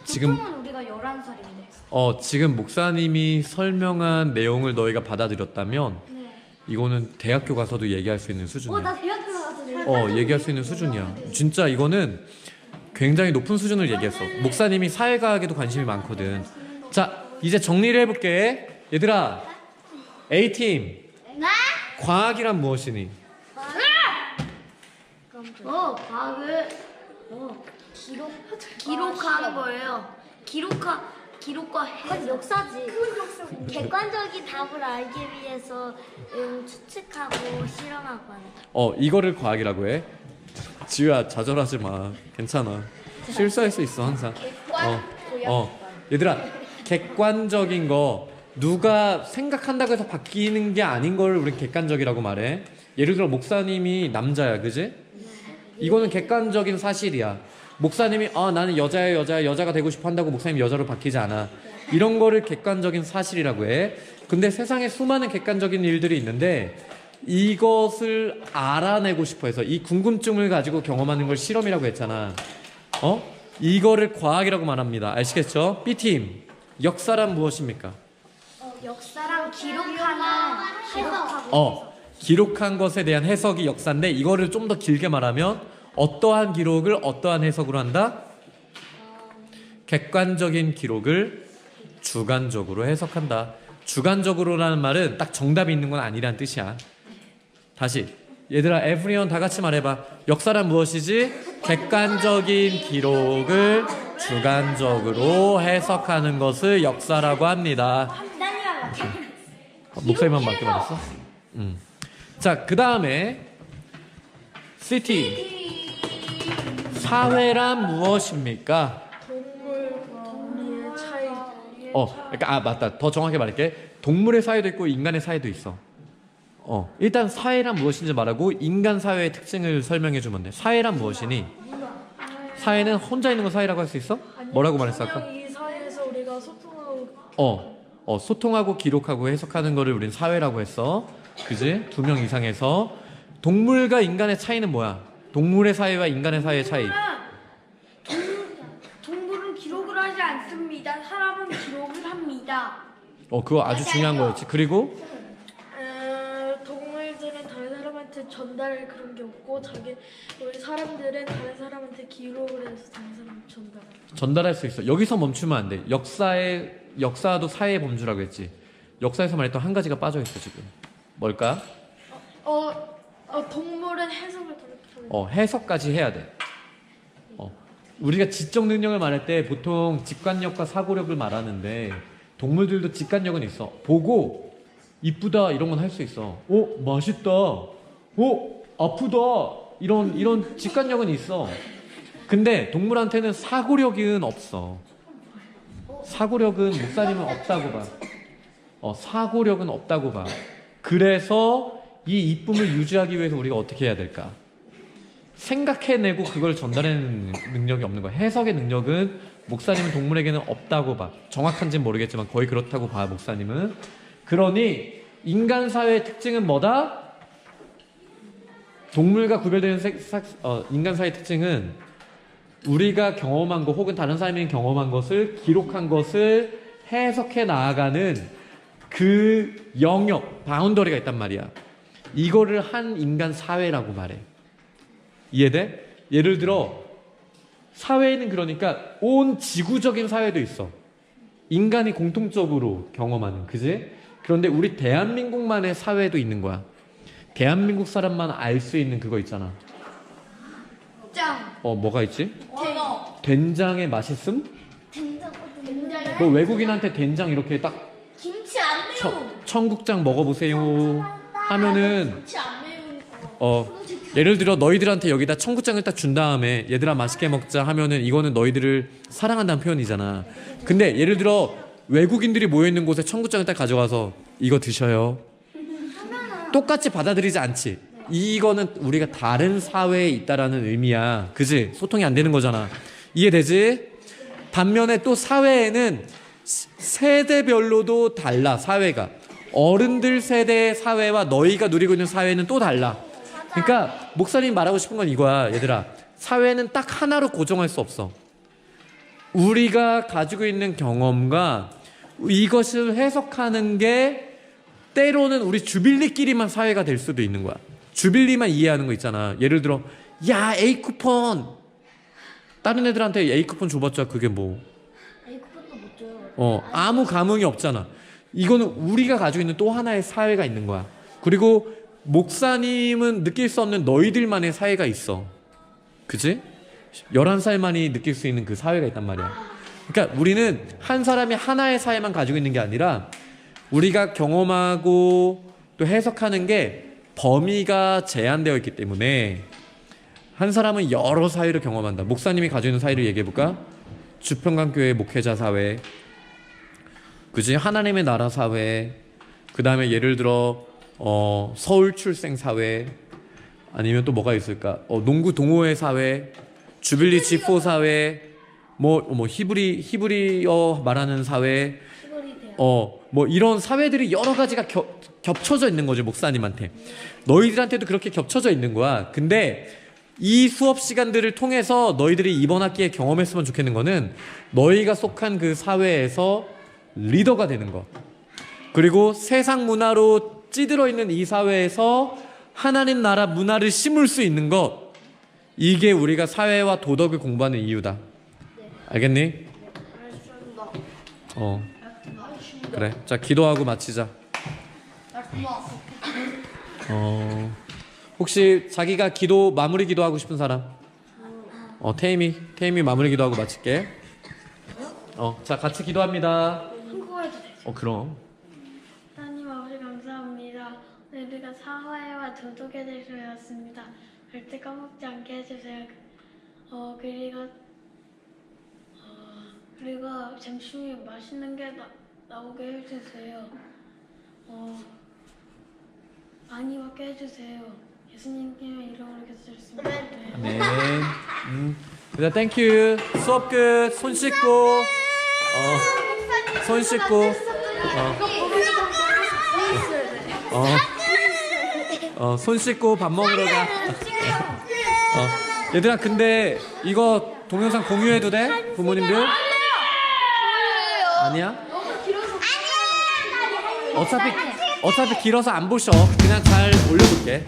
지금 보통은 우리가 11살인데. 지금 목사님이 설명한 내용을 너희가 받아들였다면 네. 이거는 대학교 가서도 얘기할 수 있는 수준이야. 나 대학교 가서 얘기할 수 있는 수준이야. 진짜 이거는 굉장히 높은 수준을 얘기했어. 목사님이 사회과학에도 관심이 많거든. 자, 이제 정리를 해볼게. 얘들아, A팀. 네? 과학이란 무엇이니? 과학을 기록하는 거예요. 기록과 그건 역사지. 객관적인 답을 알기 위해서 추측하고 실험하고 하는 거. 이거를 과학이라고 해. 지우야, 좌절하지 마. 괜찮아. 실수할 수 있어, 항상. 얘들아, 객관적인 거, 누가 생각한다고 해서 바뀌는 게 아닌 걸 우린 객관적이라고 말해. 예를 들어 목사님이 남자야, 그지? 이거는 객관적인 사실이야. 목사님이 나는 여자가 되고 싶어 한다고 목사님이 여자로 바뀌지 않아. 이런 거를 객관적인 사실이라고 해. 근데 세상에 수많은 객관적인 일들이 있는데 이것을 알아내고 싶어 해서 이 궁금증을 가지고 경험하는 걸 실험이라고 했잖아. 이거를 과학이라고 말합니다. 아시겠죠? B팀, 역사란 무엇입니까? 역사랑 기록하고 기록한 것에 대한 해석이 역사인데 이거를 좀 더 길게 말하면 어떠한 기록을 어떠한 해석으로 한다? 객관적인 기록을 주관적으로 해석한다. 주관적으로라는 말은 딱 정답이 있는 건 아니란 뜻이야. 다시 얘들아, 에브리온 다 같이 말해봐. 역사란 무엇이지? 객관적인 기록을 주관적으로 해석하는 것을 역사라고 합니다. 목사님만 맞게 말했어? 자, 그 다음에 C팀, 사회란 무엇입니까? 동물의 차이. 그러니까 맞다. 더 정확하게 말할게. 동물의 사회도 있고 인간의 사회도 있어. 일단 사회란 무엇인지 말하고 인간 사회의 특징을 설명해 주면 돼. 사회란 무엇이니? 사회는 혼자 있는 거 사회라고 할 수 있어? 뭐라고 말했어 아까? 이 사회에서 우리가 소통하고. 소통하고 기록하고 해석하는 거를 우린 사회라고 했어. 그지? 2명 이상에서. 동물과 인간의 차이는 뭐야? 동물의 사회와 인간의 사회의 차이. 동물은 기록을 하지 않습니다. 사람은 기록을 합니다. 그거 아주 중요한 거였지. 그리고 동물들은 다른 사람한테 전달할 그런 게 없고 우리 사람들은 다른 사람한테 기록을 해서 다른 사람한테 전달할 수 있어. 여기서 멈추면 안 돼. 역사도 사회의 범주라고 했지. 역사에서 말했던 한 가지가 빠져 있어 지금. 뭘까? 동물은 해석을 더 해석까지 해야 돼. 우리가 지적 능력을 말할 때 보통 직관력과 사고력을 말하는데 동물들도 직관력은 있어. 보고 이쁘다 이런 건 할 수 있어. 맛있다. 아프다. 이런 직관력은 있어. 근데 동물한테는 사고력은 없어. 사고력은 목사님은 없다고 봐. 사고력은 없다고 봐. 그래서 이 이쁨을 유지하기 위해서 우리가 어떻게 해야 될까? 생각해내고 그걸 전달해내는 능력이 없는 거야. 해석의 능력은 목사님은 동물에게는 없다고 봐. 정확한지는 모르겠지만 거의 그렇다고 봐, 목사님은. 그러니 인간 사회의 특징은 뭐다? 동물과 구별되는 인간 사회의 특징은 우리가 경험한 것 혹은 다른 사람이 경험한 것을 기록한 것을 해석해 나아가는 그 영역, 바운더리가 있단 말이야. 이거를 한 인간 사회라고 말해. 이해돼? 예를 들어 사회에는 그러니까 온 지구적인 사회도 있어. 인간이 공통적으로 경험하는, 그지? 그런데 우리 대한민국만의 사회도 있는 거야. 대한민국 사람만 알 수 있는 그거 있잖아. 뭐가 있지? 된장의 맛있음? 너 외국인한테 된장 이렇게 딱 김치 안 매워. 청국장 먹어보세요 하면은 김치 안 예를 들어 너희들한테 여기다 청국장을 딱 준 다음에 얘들아 맛있게 먹자 하면은 이거는 너희들을 사랑한다는 표현이잖아. 근데 예를 들어 외국인들이 모여있는 곳에 청국장을 딱 가져와서 이거 드셔요. 똑같이 받아들이지 않지. 이거는 우리가 다른 사회에 있다라는 의미야. 그지? 소통이 안 되는 거잖아. 이해되지? 반면에 또 사회에는 세대별로도 달라. 사회가 어른들 세대의 사회와 너희가 누리고 있는 사회는 또 달라. 그러니까 목사님이 말하고 싶은 건 이거야. 얘들아, 사회는 딱 하나로 고정할 수 없어. 우리가 가지고 있는 경험과 이것을 해석하는 게 때로는 우리 주빌리끼리만 사회가 될 수도 있는 거야. 주빌리만 이해하는 거 있잖아. 예를 들어 야 A 쿠폰, 다른 애들한테 A 쿠폰 줘봤자 그게 뭐 에이쿠폰도 못 줘요. 아무 감흥이 없잖아. 이거는 우리가 가지고 있는 또 하나의 사회가 있는 거야. 그리고 목사님은 느낄 수 없는 너희들만의 사회가 있어. 그치? 11살만이 느낄 수 있는 그 사회가 있단 말이야. 그러니까 우리는 한 사람이 하나의 사회만 가지고 있는 게 아니라 우리가 경험하고 또 해석하는 게 범위가 제한되어 있기 때문에 한 사람은 여러 사회를 경험한다. 목사님이 가지고 있는 사회를 얘기해볼까? 주평강교회 목회자 사회, 그지? 하나님의 나라 사회, 그 다음에 예를 들어 서울 출생 사회, 아니면 또 뭐가 있을까? 농구 동호회 사회, 주빌리 G4 사회, 뭐 히브리어 말하는 사회, 뭐 이런 사회들이 여러 가지가 겹쳐져 있는 거죠. 목사님한테, 너희들한테도 그렇게 겹쳐져 있는 거야. 근데 이 수업 시간들을 통해서 너희들이 이번 학기에 경험했으면 좋겠는 거는 너희가 속한 그 사회에서 리더가 되는 거, 그리고 세상 문화로 찌들어 있는 이 사회에서 하나님 나라 문화를 심을 수 있는 것, 이게 우리가 사회와 도덕을 공부하는 이유다. 알겠니? 그래. 자, 기도하고 마치자. 혹시 자기가 마무리 기도하고 싶은 사람? 태임이 마무리 기도하고 마칠게. 자, 같이 기도합니다. 한국어 해도 되죠. 그럼. 하나님 아버지 감사합니다. 우리가 사회와 도덕에 대해서 배웠습니다. 절대 까먹지 않게 해주세요. 그리고 점심에 맛있는 게 나오게 해주세요. 많이 먹게 해주세요. 예수님의 이름으로 기도드렸습니다. 네. 일단 땡큐. 수업 끝. 손 씻고. 손 씻고. 손 씻고 밥 먹으러 가. 얘들아, 근데 이거 동영상 공유해도 돼? 부모님들? 아니야? 어차피 길어서 안 보셔. 그냥 잘 올려볼게.